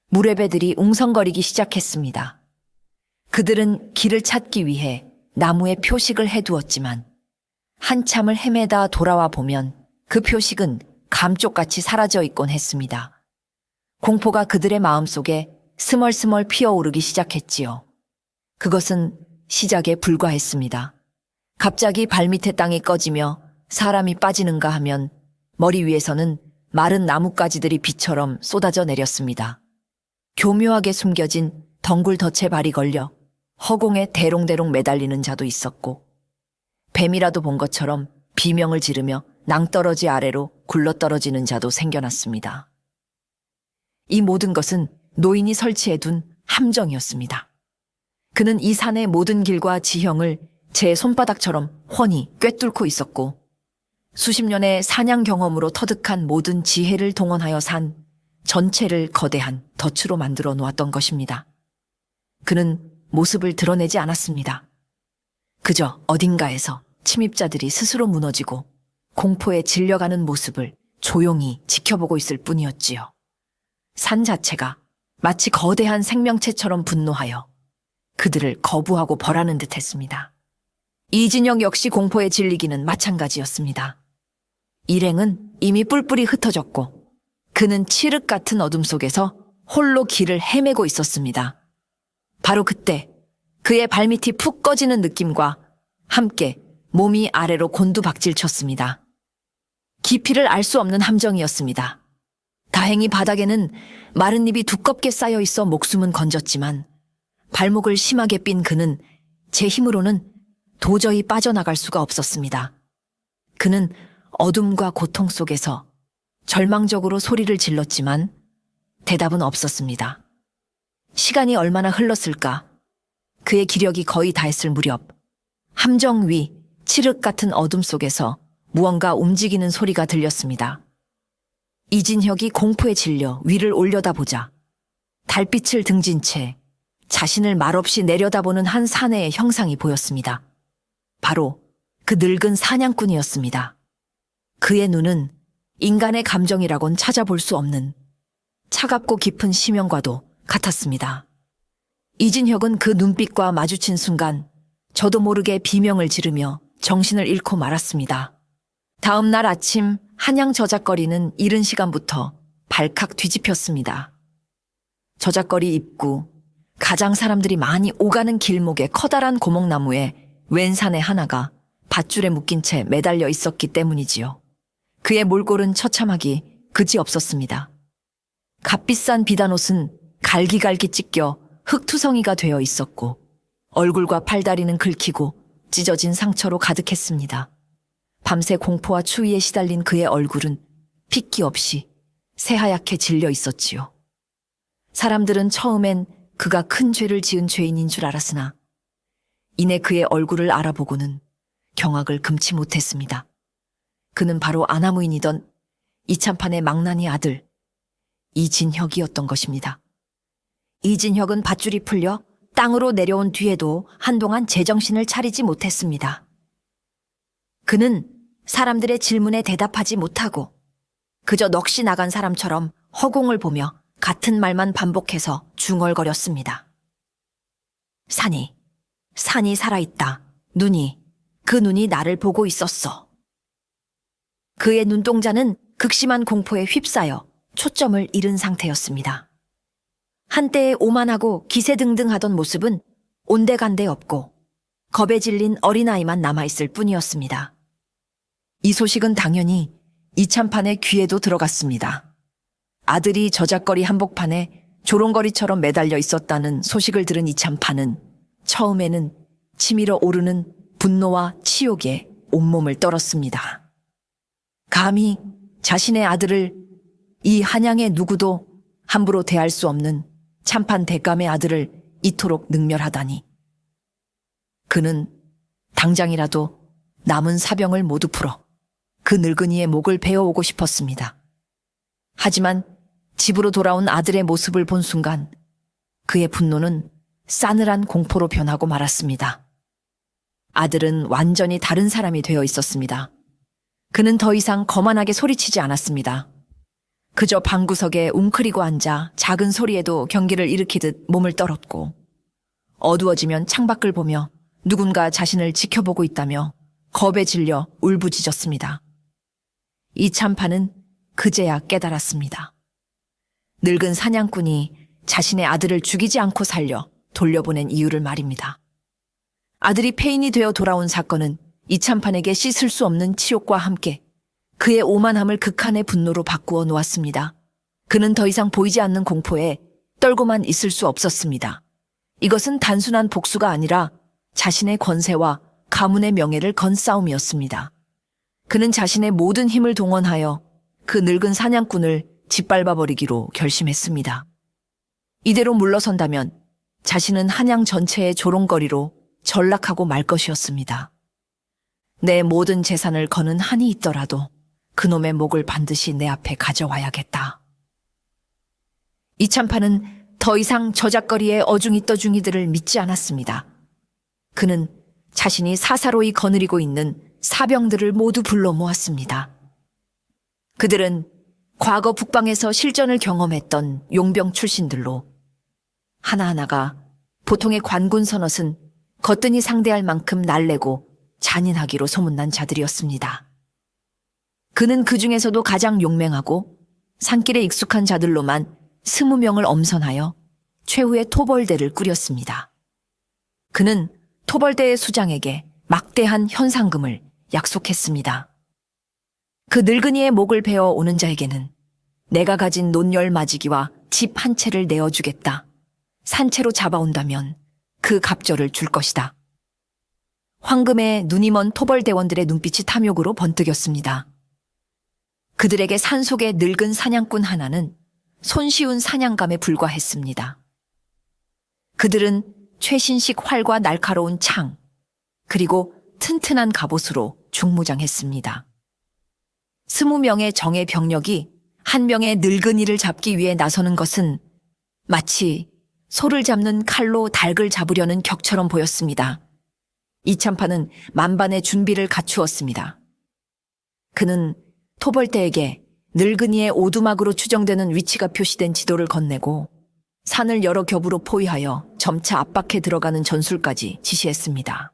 무례배들이 웅성거리기 시작했습니다. 그들은 길을 찾기 위해 나무에 표식을 해두었지만 한참을 헤매다 돌아와 보면 그 표식은 감쪽같이 사라져 있곤 했습니다. 공포가 그들의 마음속에 스멀스멀 피어오르기 시작했지요. 그것은 시작에 불과했습니다. 갑자기 발밑의 땅이 꺼지며 사람이 빠지는가 하면 머리 위에서는 마른 나뭇가지들이 비처럼 쏟아져 내렸습니다. 교묘하게 숨겨진 덩굴 덫에 발이 걸려 허공에 대롱대롱 매달리는 자도 있었고 뱀이라도 본 것처럼 비명을 지르며 낭떠러지 아래로 굴러떨어지는 자도 생겨났습니다. 이 모든 것은 노인이 설치해둔 함정이었습니다. 그는 이 산의 모든 길과 지형을 제 손바닥처럼 훤히 꿰뚫고 있었고 수십 년의 사냥 경험으로 터득한 모든 지혜를 동원하여 산 전체를 거대한 덫으로 만들어 놓았던 것입니다. 그는 모습을 드러내지 않았습니다. 그저 어딘가에서 침입자들이 스스로 무너지고 공포에 질려가는 모습을 조용히 지켜보고 있을 뿐이었지요. 산 자체가 마치 거대한 생명체처럼 분노하여 그들을 거부하고 벌하는 듯 했습니다. 이진혁 역시 공포에 질리기는 마찬가지였습니다. 일행은 이미 뿔뿔이 흩어졌고 그는 칠흑 같은 어둠 속에서 홀로 길을 헤매고 있었습니다. 바로 그때 그의 발밑이 푹 꺼지는 느낌과 함께 몸이 아래로 곤두박질 쳤습니다. 깊이를 알 수 없는 함정이었습니다. 다행히 바닥에는 마른 잎이 두껍게 쌓여 있어 목숨은 건졌지만 발목을 심하게 삔 그는 제 힘으로는 도저히 빠져나갈 수가 없었습니다. 그는 어둠과 고통 속에서 절망적으로 소리를 질렀지만 대답은 없었습니다. 시간이 얼마나 흘렀을까? 그의 기력이 거의 다했을 무렵 함정 위 칠흑 같은 어둠 속에서 무언가 움직이는 소리가 들렸습니다. 이진혁이 공포에 질려 위를 올려다보자 달빛을 등진 채 자신을 말없이 내려다보는 한 사내의 형상이 보였습니다. 바로 그 늙은 사냥꾼이었습니다. 그의 눈은 인간의 감정이라곤 찾아볼 수 없는 차갑고 깊은 심연과도 같았습니다. 이진혁은 그 눈빛과 마주친 순간 저도 모르게 비명을 지르며 정신을 잃고 말았습니다. 다음 날 아침 한양 저작거리는 이른 시간부터 발칵 뒤집혔습니다. 저작거리 입구, 가장 사람들이 많이 오가는 길목의 커다란 고목나무에 웬 사내 하나가 밧줄에 묶인 채 매달려 있었기 때문이지요. 그의 몰골은 처참하기 그지없었습니다. 값비싼 비단옷은 갈기갈기 찢겨 흙투성이가 되어 있었고 얼굴과 팔다리는 긁히고 찢어진 상처로 가득했습니다. 밤새 공포와 추위에 시달린 그의 얼굴은 핏기 없이 새하얗게 질려 있었지요. 사람들은 처음엔 그가 큰 죄를 지은 죄인인 줄 알았으나 이내 그의 얼굴을 알아보고는 경악을 금치 못했습니다. 그는 바로 아나무인이던 이참판의 망나니 아들 이진혁이었던 것입니다. 이진혁은 밧줄이 풀려 땅으로 내려온 뒤에도 한동안 제정신을 차리지 못했습니다. 그는 사람들의 질문에 대답하지 못하고 그저 넋이 나간 사람처럼 허공을 보며 같은 말만 반복해서 중얼거렸습니다. 산이 살아있다. 그 눈이 나를 보고 있었어. 그의 눈동자는 극심한 공포에 휩싸여 초점을 잃은 상태였습니다. 한때의 오만하고 기세등등하던 모습은 온데간데 없고 겁에 질린 어린아이만 남아있을 뿐이었습니다. 이 소식은 당연히 이참판의 귀에도 들어갔습니다. 아들이 저작거리 한복판에 조롱거리처럼 매달려 있었다는 소식을 들은 이참판은 처음에는 치밀어 오르는 분노와 치욕에 온몸을 떨었습니다. 감히 자신의 아들을 이 한양의 누구도 함부로 대할 수 없는 참판 대감의 아들을 이토록 능멸하다니. 그는 당장이라도 남은 사병을 모두 풀어 그 늙은이의 목을 베어오고 싶었습니다. 하지만 집으로 돌아온 아들의 모습을 본 순간 그의 분노는 싸늘한 공포로 변하고 말았습니다. 아들은 완전히 다른 사람이 되어 있었습니다. 그는 더 이상 거만하게 소리치지 않았습니다. 그저 방구석에 웅크리고 앉아 작은 소리에도 경기를 일으키듯 몸을 떨었고 어두워지면 창밖을 보며 누군가 자신을 지켜보고 있다며 겁에 질려 울부짖었습니다. 이참판은 그제야 깨달았습니다. 늙은 사냥꾼이 자신의 아들을 죽이지 않고 살려 돌려보낸 이유를 말입니다. 아들이 폐인이 되어 돌아온 사건은 이참판에게 씻을 수 없는 치욕과 함께 그의 오만함을 극한의 분노로 바꾸어 놓았습니다. 그는 더 이상 보이지 않는 공포에 떨고만 있을 수 없었습니다. 이것은 단순한 복수가 아니라 자신의 권세와 가문의 명예를 건 싸움이었습니다. 그는 자신의 모든 힘을 동원하여 그 늙은 사냥꾼을 짓밟아버리기로 결심했습니다. 이대로 물러선다면 자신은 한양 전체의 조롱거리로 전락하고 말 것이었습니다. 내 모든 재산을 거는 한이 있더라도 그놈의 목을 반드시 내 앞에 가져와야겠다. 이참판은 더 이상 저작거리의 어중이 떠중이들을 믿지 않았습니다. 그는 자신이 사사로이 거느리고 있는 사병들을 모두 불러 모았습니다. 그들은 과거 북방에서 실전을 경험했던 용병 출신들로 하나하나가 보통의 관군 선옷은 거뜬히 상대할 만큼 날래고 잔인하기로 소문난 자들이었습니다. 그는 그 중에서도 가장 용맹하고 산길에 익숙한 자들로만 20명을 엄선하여 최후의 토벌대를 꾸렸습니다. 그는 토벌대의 수장에게 막대한 현상금을 약속했습니다. 그 늙은이의 목을 베어 오는 자에게는 내가 가진 논열 마지기와 집 한 채를 내어주겠다. 산채로 잡아온다면 그 갑절을 줄 것이다. 황금에 눈이 먼 토벌대원들의 눈빛이 탐욕으로 번뜩였습니다. 그들에게 산속의 늙은 사냥꾼 하나는 손쉬운 사냥감에 불과했습니다. 그들은 최신식 활과 날카로운 창, 그리고 튼튼한 갑옷으로 중무장했습니다. 20명의 정예 병력이 한 명의 늙은이를 잡기 위해 나서는 것은 마치 소를 잡는 칼로 닭을 잡으려는 격처럼 보였습니다. 이참판은 만반의 준비를 갖추었습니다. 그는 토벌대에게 늙은이의 오두막으로 추정되는 위치가 표시된 지도를 건네고 산을 여러 겹으로 포위하여 점차 압박해 들어가는 전술까지 지시했습니다.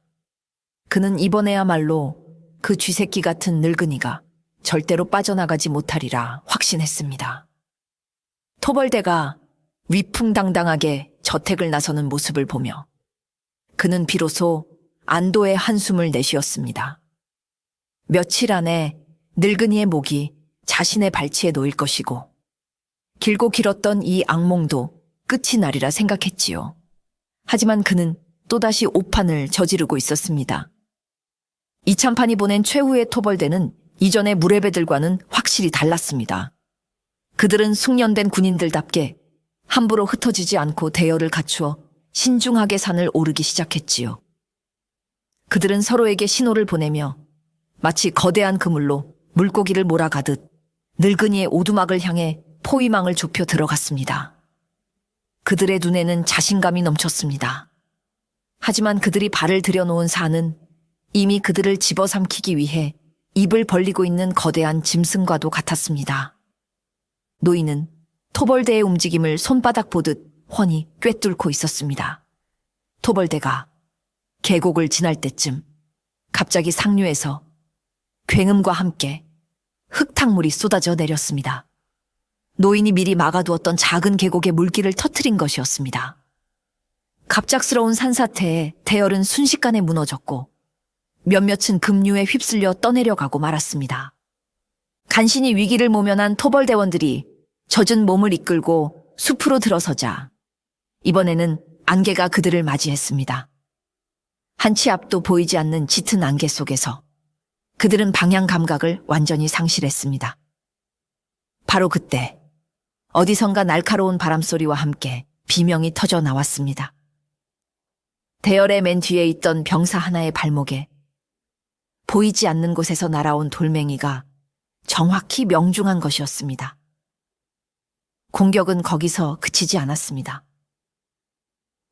그는 이번에야말로 그 쥐새끼 같은 늙은이가 절대로 빠져나가지 못하리라 확신했습니다. 토벌대가 위풍당당하게 저택을 나서는 모습을 보며 그는 비로소 안도의 한숨을 내쉬었습니다. 며칠 안에 늙은이의 목이 자신의 발치에 놓일 것이고 길고 길었던 이 악몽도 끝이 나리라 생각했지요. 하지만 그는 또다시 오판을 저지르고 있었습니다. 이참판이 보낸 최후의 토벌대는 이전의 무례배들과는 확실히 달랐습니다. 그들은 숙련된 군인들답게 함부로 흩어지지 않고 대열을 갖추어 신중하게 산을 오르기 시작했지요. 그들은 서로에게 신호를 보내며 마치 거대한 그물로 물고기를 몰아가듯 늙은이의 오두막을 향해 포위망을 좁혀 들어갔습니다. 그들의 눈에는 자신감이 넘쳤습니다. 하지만 그들이 발을 들여놓은 산은 이미 그들을 집어삼키기 위해 입을 벌리고 있는 거대한 짐승과도 같았습니다. 노인은 토벌대의 움직임을 손바닥 보듯 훤히 꿰뚫고 있었습니다. 토벌대가 계곡을 지날 때쯤 갑자기 상류에서 굉음과 함께 흙탕물이 쏟아져 내렸습니다. 노인이 미리 막아두었던 작은 계곡의 물길을 터뜨린 것이었습니다. 갑작스러운 산사태에 대열은 순식간에 무너졌고 몇몇은 급류에 휩쓸려 떠내려가고 말았습니다. 간신히 위기를 모면한 토벌대원들이 젖은 몸을 이끌고 숲으로 들어서자 이번에는 안개가 그들을 맞이했습니다. 한치 앞도 보이지 않는 짙은 안개 속에서 그들은 방향 감각을 완전히 상실했습니다. 바로 그때 어디선가 날카로운 바람소리와 함께 비명이 터져 나왔습니다. 대열의 맨 뒤에 있던 병사 하나의 발목에 보이지 않는 곳에서 날아온 돌멩이가 정확히 명중한 것이었습니다. 공격은 거기서 그치지 않았습니다.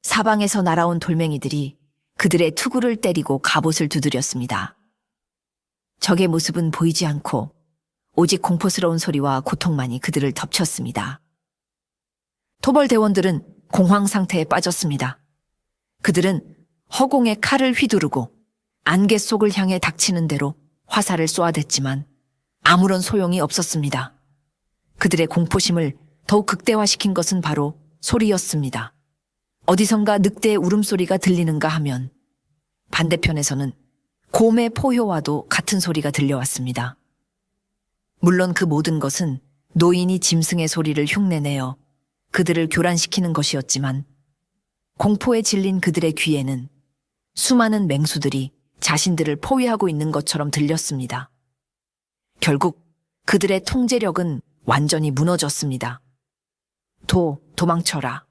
사방에서 날아온 돌멩이들이 그들의 투구를 때리고 갑옷을 두드렸습니다. 적의 모습은 보이지 않고 오직 공포스러운 소리와 고통만이 그들을 덮쳤습니다. 토벌대원들은 공황 상태에 빠졌습니다. 그들은 허공에 칼을 휘두르고 안개 속을 향해 닥치는 대로 화살을 쏘아댔지만 아무런 소용이 없었습니다. 그들의 공포심을 더욱 극대화시킨 것은 바로 소리였습니다. 어디선가 늑대의 울음소리가 들리는가 하면 반대편에서는 곰의 포효와도 같은 소리가 들려왔습니다. 물론 그 모든 것은 노인이 짐승의 소리를 흉내내어 그들을 교란시키는 것이었지만 공포에 질린 그들의 귀에는 수많은 맹수들이 자신들을 포위하고 있는 것처럼 들렸습니다. 결국 그들의 통제력은 완전히 무너졌습니다. 도망쳐라.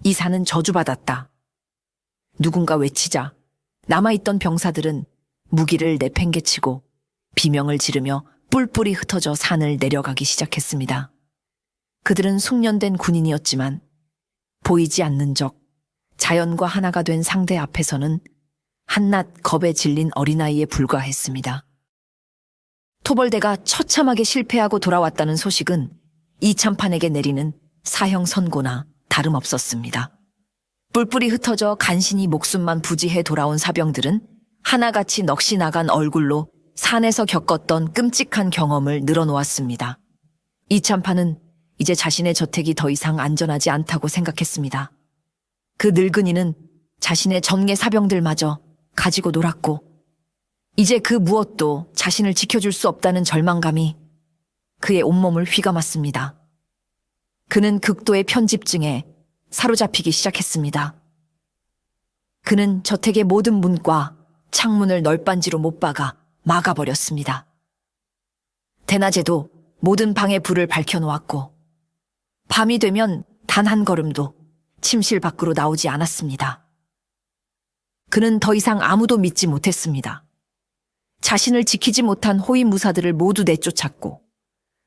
이 산은 저주받았다. 누군가 외치자 남아있던 병사들은 무기를 내팽개치고 비명을 지르며 뿔뿔이 흩어져 산을 내려가기 시작했습니다. 그들은 숙련된 군인이었지만 보이지 않는 적, 자연과 하나가 된 상대 앞에서는 한낱 겁에 질린 어린아이에 불과했습니다. 토벌대가 처참하게 실패하고 돌아왔다는 소식은 이참판에게 내리는 사형 선고나 다름없었습니다. 뿔뿔이 흩어져 간신히 목숨만 부지해 돌아온 사병들은 하나같이 넋이 나간 얼굴로 산에서 겪었던 끔찍한 경험을 늘어놓았습니다. 이참판은 이제 자신의 저택이 더 이상 안전하지 않다고 생각했습니다. 그 늙은이는 자신의 전계 사병들마저 가지고 놀았고 이제 그 무엇도 자신을 지켜줄 수 없다는 절망감이 그의 온몸을 휘감았습니다. 그는 극도의 편집증에 사로잡히기 시작했습니다. 그는 저택의 모든 문과 창문을 널빤지로 못 박아 막아버렸습니다. 대낮에도 모든 방의 불을 밝혀놓았고 밤이 되면 단 한 걸음도 침실 밖으로 나오지 않았습니다. 그는 더 이상 아무도 믿지 못했습니다. 자신을 지키지 못한 호위무사들을 모두 내쫓았고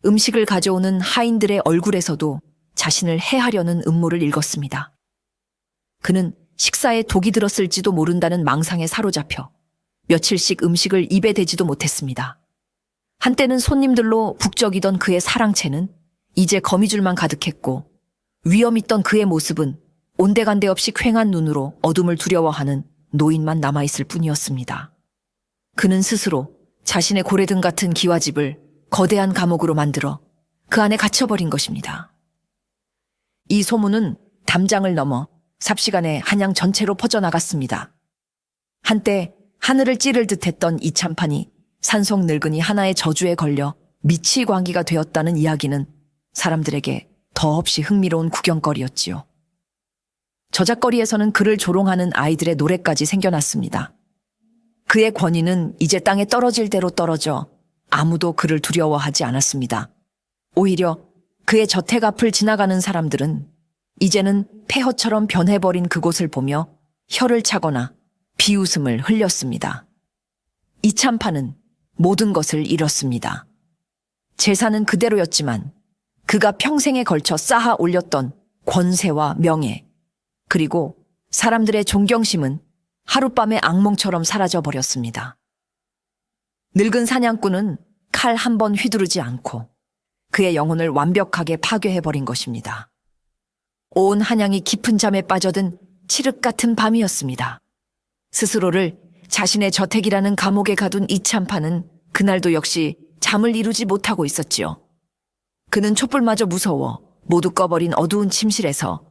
음식을 가져오는 하인들의 얼굴에서도 자신을 해하려는 음모를 읽었습니다. 그는 식사에 독이 들었을지도 모른다는 망상에 사로잡혀 며칠씩 음식을 입에 대지도 못했습니다. 한때는 손님들로 북적이던 그의 사랑채는 이제 거미줄만 가득했고 위험 있던 그의 모습은 온데간데 없이 퀭한 눈으로 어둠을 두려워하는 노인만 남아있을 뿐이었습니다. 그는 스스로 자신의 고래등 같은 기와집을 거대한 감옥으로 만들어 그 안에 갇혀버린 것입니다. 이 소문은 담장을 넘어 삽시간에 한양 전체로 퍼져나갔습니다. 한때 하늘을 찌를 듯했던 이참판이 산속 늙은이 하나의 저주에 걸려 미치광이가 되었다는 이야기는 사람들에게 더없이 흥미로운 구경거리였지요. 저작거리에서는 그를 조롱하는 아이들의 노래까지 생겨났습니다. 그의 권위는 이제 땅에 떨어질 대로 떨어져 아무도 그를 두려워하지 않았습니다. 오히려 그의 저택 앞을 지나가는 사람들은 이제는 폐허처럼 변해버린 그곳을 보며 혀를 차거나 비웃음을 흘렸습니다. 이참판은 모든 것을 잃었습니다. 재산은 그대로였지만 그가 평생에 걸쳐 쌓아 올렸던 권세와 명예, 그리고 사람들의 존경심은 하룻밤의 악몽처럼 사라져버렸습니다. 늙은 사냥꾼은 칼 한 번 휘두르지 않고 그의 영혼을 완벽하게 파괴해버린 것입니다. 온 한양이 깊은 잠에 빠져든 칠흑 같은 밤이었습니다. 스스로를 자신의 저택이라는 감옥에 가둔 이참판은 그날도 역시 잠을 이루지 못하고 있었지요. 그는 촛불마저 무서워 모두 꺼버린 어두운 침실에서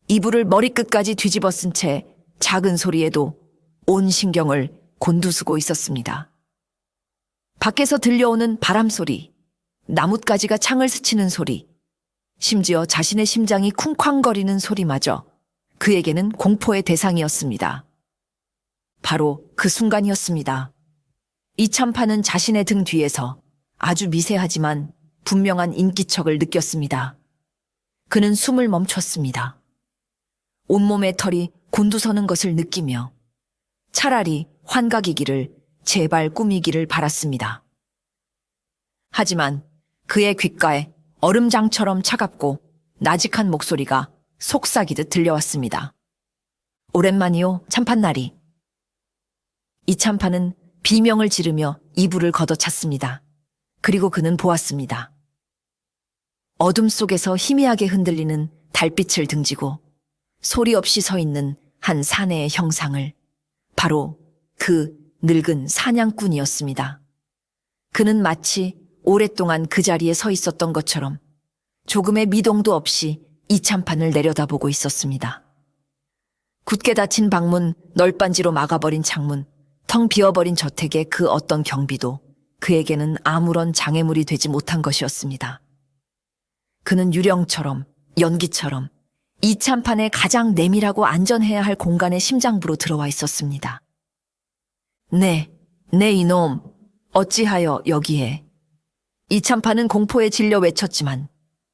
이불을 머리끝까지 뒤집어 쓴 채 작은 소리에도 온 신경을 곤두쓰고 있었습니다. 밖에서 들려오는 바람 소리, 나뭇가지가 창을 스치는 소리, 심지어 자신의 심장이 쿵쾅거리는 소리마저 그에게는 공포의 대상이었습니다. 바로 그 순간이었습니다. 이참판은 자신의 등 뒤에서 아주 미세하지만 분명한 인기척을 느꼈습니다. 그는 숨을 멈췄습니다. 온몸의 털이 곤두서는 것을 느끼며 차라리 환각이기를 제발 꿈이기를 바랐습니다. 하지만 그의 귓가에 얼음장처럼 차갑고 나직한 목소리가 속삭이듯 들려왔습니다. 오랜만이요, 참판나리. 이참판은 비명을 지르며 이불을 걷어찼습니다. 그리고 그는 보았습니다. 어둠 속에서 희미하게 흔들리는 달빛을 등지고 소리 없이 서 있는 한 사내의 형상을, 바로 그 늙은 사냥꾼이었습니다. 그는 마치 오랫동안 그 자리에 서 있었던 것처럼 조금의 미동도 없이 이참판을 내려다보고 있었습니다. 굳게 닫힌 방문, 널빤지로 막아버린 창문, 텅 비어버린 저택의 그 어떤 경비도 그에게는 아무런 장애물이 되지 못한 것이었습니다. 그는 유령처럼, 연기처럼 이참판의 가장 내밀하고 안전해야 할 공간의 심장부로 들어와 있었습니다. 네 이놈, 어찌하여 여기에. 이참판은 공포에 질려 외쳤지만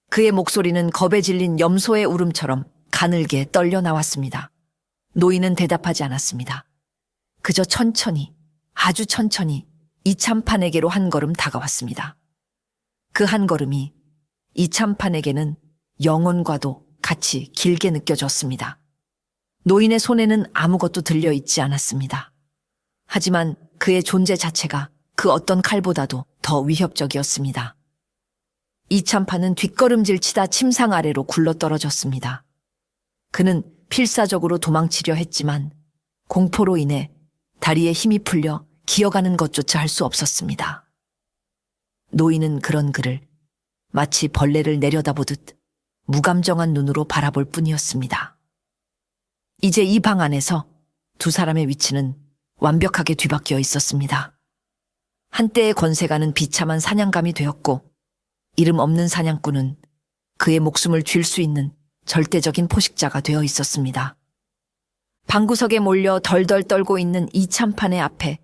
그의 목소리는 겁에 질린 염소의 울음처럼 가늘게 떨려 나왔습니다. 노인은 대답하지 않았습니다. 그저 천천히, 아주 천천히 이참판에게로 한 걸음 다가왔습니다. 그 한 걸음이 이참판에게는 영혼과도 같이 길게 느껴졌습니다. 노인의 손에는 아무것도 들려있지 않았습니다. 하지만 그의 존재 자체가 그 어떤 칼보다도 더 위협적이었습니다. 이참판은 뒷걸음질 치다 침상 아래로 굴러떨어졌습니다. 그는 필사적으로 도망치려 했지만 공포로 인해 다리에 힘이 풀려 기어가는 것조차 할 수 없었습니다. 노인은 그런 그를 마치 벌레를 내려다보듯 무감정한 눈으로 바라볼 뿐이었습니다. 이제 이 방 안에서 두 사람의 위치는 완벽하게 뒤바뀌어 있었습니다. 한때의 권세가는 비참한 사냥감이 되었고 이름 없는 사냥꾼은 그의 목숨을 쥘 수 있는 절대적인 포식자가 되어 있었습니다. 방구석에 몰려 덜덜 떨고 있는 이참판의 앞에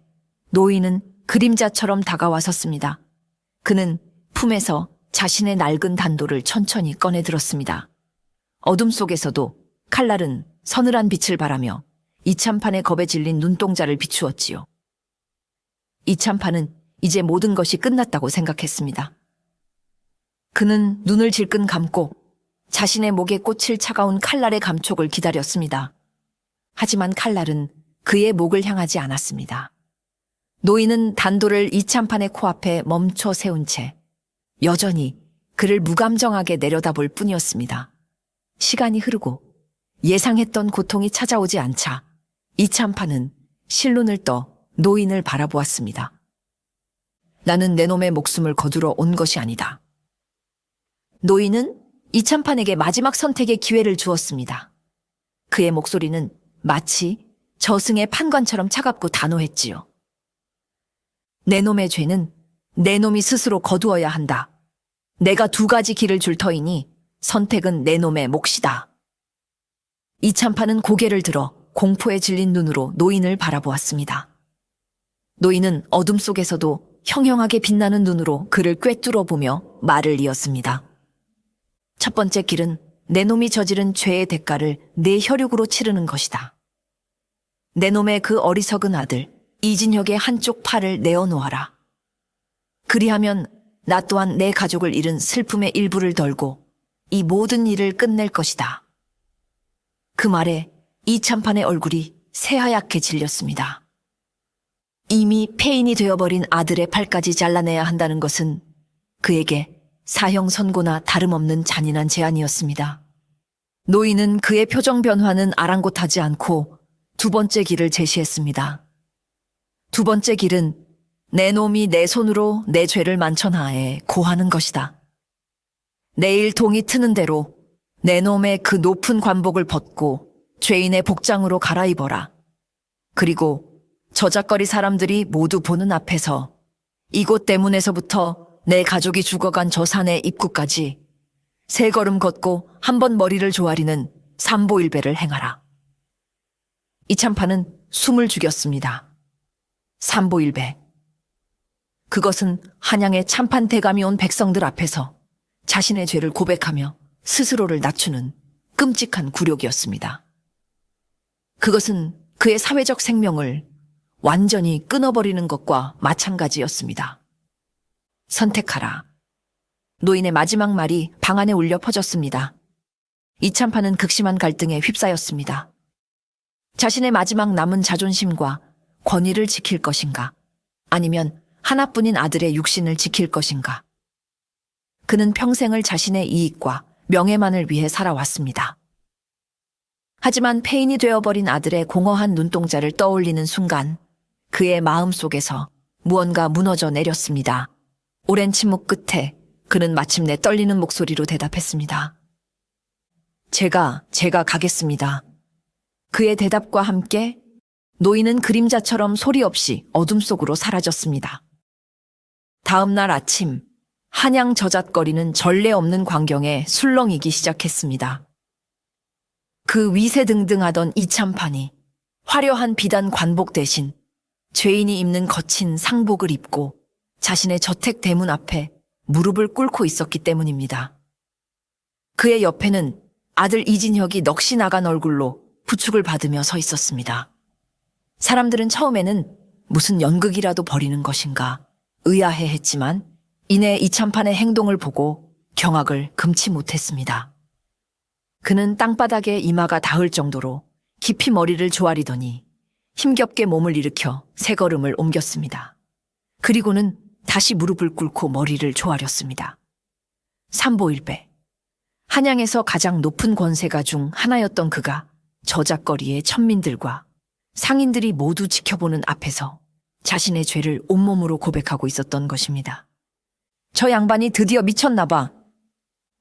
노인은 그림자처럼 다가와 섰습니다. 그는 품에서 자신의 낡은 단도를 천천히 꺼내 들었습니다. 어둠 속에서도 칼날은 서늘한 빛을 발하며 이참판의 겁에 질린 눈동자를 비추었지요. 이참판은 이제 모든 것이 끝났다고 생각했습니다. 그는 눈을 질끈 감고 자신의 목에 꽂힐 차가운 칼날의 감촉을 기다렸습니다. 하지만 칼날은 그의 목을 향하지 않았습니다. 노인은 단도를 이참판의 코앞에 멈춰 세운 채 여전히 그를 무감정하게 내려다볼 뿐이었습니다. 시간이 흐르고 예상했던 고통이 찾아오지 않자 이참판은 실눈을 떠 노인을 바라보았습니다. 나는 내 놈의 목숨을 거두러 온 것이 아니다. 노인은 이참판에게 마지막 선택의 기회를 주었습니다. 그의 목소리는 마치 저승의 판관처럼 차갑고 단호했지요. 내 놈의 죄는 내 놈이 스스로 거두어야 한다. 내가 두 가지 길을 줄 터이니 선택은 내 놈의 몫이다. 이참판은 고개를 들어 공포에 질린 눈으로 노인을 바라보았습니다. 노인은 어둠 속에서도 형형하게 빛나는 눈으로 그를 꿰뚫어 보며 말을 이었습니다. 첫 번째 길은 내 놈이 저지른 죄의 대가를 내 혈육으로 치르는 것이다. 내 놈의 그 어리석은 아들 이진혁의 한쪽 팔을 내어놓아라. 그리하면 나 또한 내 가족을 잃은 슬픔의 일부를 덜고 이 모든 일을 끝낼 것이다. 그 말에 이참판의 얼굴이 새하얗게 질렸습니다. 이미 폐인이 되어버린 아들의 팔까지 잘라내야 한다는 것은 그에게 사형 선고나 다름없는 잔인한 제안이었습니다. 노인은 그의 표정 변화는 아랑곳하지 않고 두 번째 길을 제시했습니다. 두 번째 길은 내 놈이 내 손으로 내 죄를 만천하에 고하는 것이다. 내일 동이 트는 대로 내 놈의 그 높은 관복을 벗고 죄인의 복장으로 갈아입어라. 그리고 저작거리 사람들이 모두 보는 앞에서 이곳 대문에서부터 내 가족이 죽어간 저 산의 입구까지 세 걸음 걷고 한 번 머리를 조아리는 삼보일배를 행하라. 이참판은 숨을 죽였습니다. 삼보일배. 그것은 한양의 참판 대감이 온 백성들 앞에서 자신의 죄를 고백하며 스스로를 낮추는 끔찍한 굴욕이었습니다. 그것은 그의 사회적 생명을 완전히 끊어버리는 것과 마찬가지였습니다. 선택하라. 노인의 마지막 말이 방 안에 울려 퍼졌습니다. 이참판은 극심한 갈등에 휩싸였습니다. 자신의 마지막 남은 자존심과 권위를 지킬 것인가? 아니면 하나뿐인 아들의 육신을 지킬 것인가? 그는 평생을 자신의 이익과 명예만을 위해 살아왔습니다. 하지만 폐인이 되어버린 아들의 공허한 눈동자를 떠올리는 순간 그의 마음속에서 무언가 무너져 내렸습니다. 오랜 침묵 끝에 그는 마침내 떨리는 목소리로 대답했습니다. 제가 가겠습니다. 그의 대답과 함께 노인은 그림자처럼 소리 없이 어둠 속으로 사라졌습니다. 다음 날 아침, 한양 저잣거리는 전례 없는 광경에 술렁이기 시작했습니다. 그 위세등등하던 이참판이 화려한 비단 관복 대신 죄인이 입는 거친 상복을 입고 자신의 저택 대문 앞에 무릎을 꿇고 있었기 때문입니다. 그의 옆에는 아들 이진혁이 넋이 나간 얼굴로 부축을 받으며 서 있었습니다. 사람들은 처음에는 무슨 연극이라도 벌이는 것인가 의아해했지만 이내 이참판의 행동을 보고 경악을 금치 못했습니다. 그는 땅바닥에 이마가 닿을 정도로 깊이 머리를 조아리더니 힘겹게 몸을 일으켜 세 걸음을 옮겼습니다. 그리고는 다시 무릎을 꿇고 머리를 조아렸습니다. 삼보일배. 한양에서 가장 높은 권세가 중 하나였던 그가 저작거리의 천민들과 상인들이 모두 지켜보는 앞에서 자신의 죄를 온몸으로 고백하고 있었던 것입니다. 저 양반이 드디어 미쳤나 봐.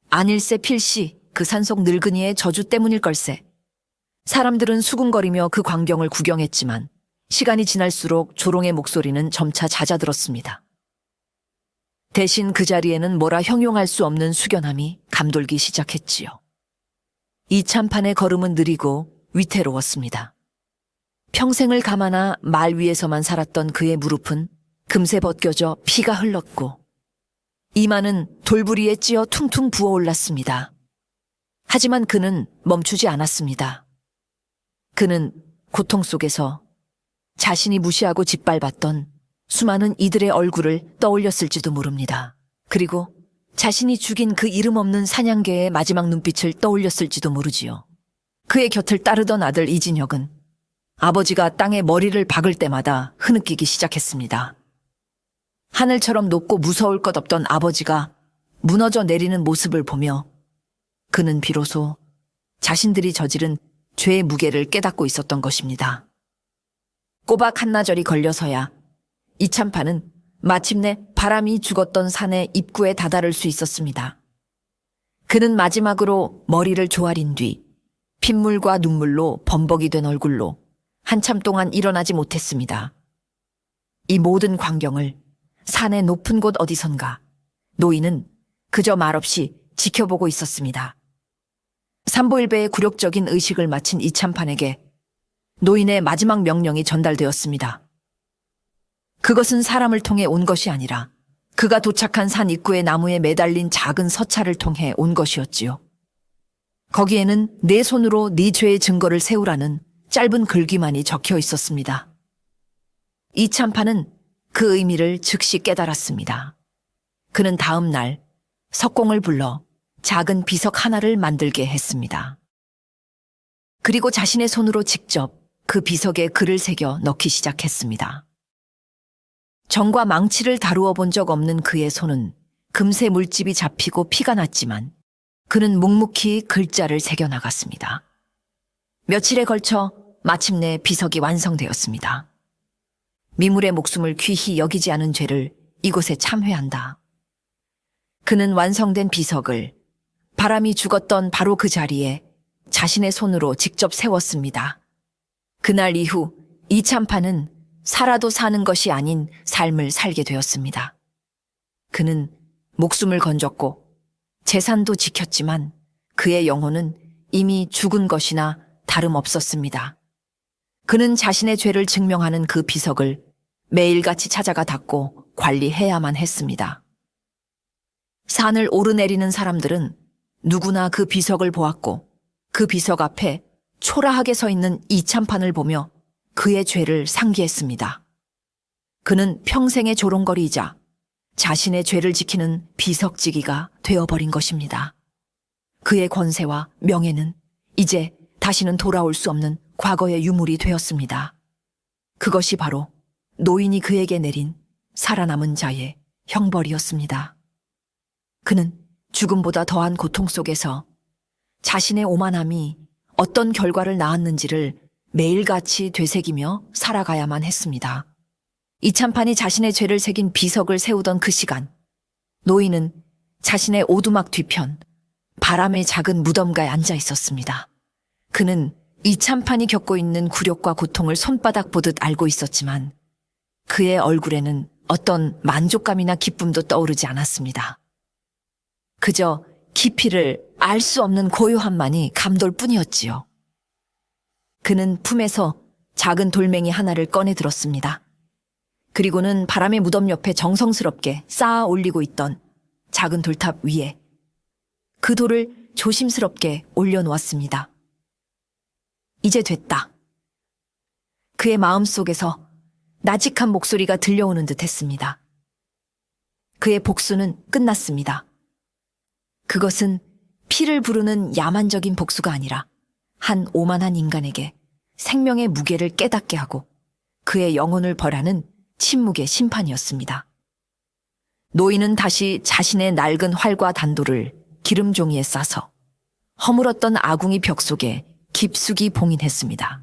아닐세 필시, 그 산속 늙은이의 저주 때문일 걸세. 사람들은 수군거리며 그 광경을 구경했지만 시간이 지날수록 조롱의 목소리는 점차 잦아들었습니다. 대신 그 자리에는 뭐라 형용할 수 없는 숙연함이 감돌기 시작했지요. 이참판의 걸음은 느리고 위태로웠습니다. 평생을 가마나 말 위에서만 살았던 그의 무릎은 금세 벗겨져 피가 흘렀고 이마는 돌부리에 찧어 퉁퉁 부어올랐습니다. 하지만 그는 멈추지 않았습니다. 그는 고통 속에서 자신이 무시하고 짓밟았던 수많은 이들의 얼굴을 떠올렸을지도 모릅니다. 그리고 자신이 죽인 그 이름 없는 사냥개의 마지막 눈빛을 떠올렸을지도 모르지요. 그의 곁을 따르던 아들 이진혁은 아버지가 땅에 머리를 박을 때마다 흐느끼기 시작했습니다. 하늘처럼 높고 무서울 것 없던 아버지가 무너져 내리는 모습을 보며 그는 비로소 자신들이 저지른 죄의 무게를 깨닫고 있었던 것입니다. 꼬박 한나절이 걸려서야 이참판은 마침내 바람이 죽었던 산의 입구에 다다를 수 있었습니다. 그는 마지막으로 머리를 조아린 뒤 핏물과 눈물로 범벅이 된 얼굴로 한참 동안 일어나지 못했습니다. 이 모든 광경을 산의 높은 곳 어디선가 노인은 그저 말없이 지켜보고 있었습니다. 삼보일배의 굴욕적인 의식을 마친 이참판에게 노인의 마지막 명령이 전달되었습니다. 그것은 사람을 통해 온 것이 아니라 그가 도착한 산 입구의 나무에 매달린 작은 서찰을 통해 온 것이었지요. 거기에는 내 손으로 네 죄의 증거를 세우라는 짧은 글귀만이 적혀 있었습니다. 이참판은 그 의미를 즉시 깨달았습니다. 그는 다음 날 석공을 불러 작은 비석 하나를 만들게 했습니다. 그리고 자신의 손으로 직접 그 비석에 글을 새겨 넣기 시작했습니다. 정과 망치를 다루어 본 적 없는 그의 손은 금세 물집이 잡히고 피가 났지만 그는 묵묵히 글자를 새겨 나갔습니다. 며칠에 걸쳐 마침내 비석이 완성되었습니다. 미물의 목숨을 귀히 여기지 않은 죄를 이곳에 참회한다. 그는 완성된 비석을 바람이 죽었던 바로 그 자리에 자신의 손으로 직접 세웠습니다. 그날 이후 이참판은 살아도 사는 것이 아닌 삶을 살게 되었습니다. 그는 목숨을 건졌고 재산도 지켰지만 그의 영혼은 이미 죽은 것이나 다름없었습니다. 그는 자신의 죄를 증명하는 그 비석을 매일같이 찾아가 닦고 관리해야만 했습니다. 산을 오르내리는 사람들은 누구나 그 비석을 보았고 그 비석 앞에 초라하게 서 있는 이참판을 보며 그의 죄를 상기했습니다. 그는 평생의 조롱거리이자 자신의 죄를 지키는 비석지기가 되어버린 것입니다. 그의 권세와 명예는 이제 다시는 돌아올 수 없는 과거의 유물이 되었습니다. 그것이 바로 노인이 그에게 내린 살아남은 자의 형벌이었습니다. 그는 죽음보다 더한 고통 속에서 자신의 오만함이 어떤 결과를 낳았는지를 매일같이 되새기며 살아가야만 했습니다. 이참판이 자신의 죄를 새긴 비석을 세우던 그 시간, 노인은 자신의 오두막 뒤편 바람의 작은 무덤가에 앉아 있었습니다. 그는 이참판이 겪고 있는 굴욕과 고통을 손바닥 보듯 알고 있었지만 그의 얼굴에는 어떤 만족감이나 기쁨도 떠오르지 않았습니다. 그저 깊이를 알 수 없는 고요함만이 감돌 뿐이었지요. 그는 품에서 작은 돌멩이 하나를 꺼내 들었습니다. 그리고는 바람의 무덤 옆에 정성스럽게 쌓아 올리고 있던 작은 돌탑 위에 그 돌을 조심스럽게 올려놓았습니다. 이제 됐다. 그의 마음속에서 나직한 목소리가 들려오는 듯 했습니다. 그의 복수는 끝났습니다. 그것은 피를 부르는 야만적인 복수가 아니라 한 오만한 인간에게 생명의 무게를 깨닫게 하고 그의 영혼을 벌하는 침묵의 심판이었습니다. 노인은 다시 자신의 낡은 활과 단도를 기름종이에 싸서 허물었던 아궁이 벽 속에 깊숙이 봉인했습니다.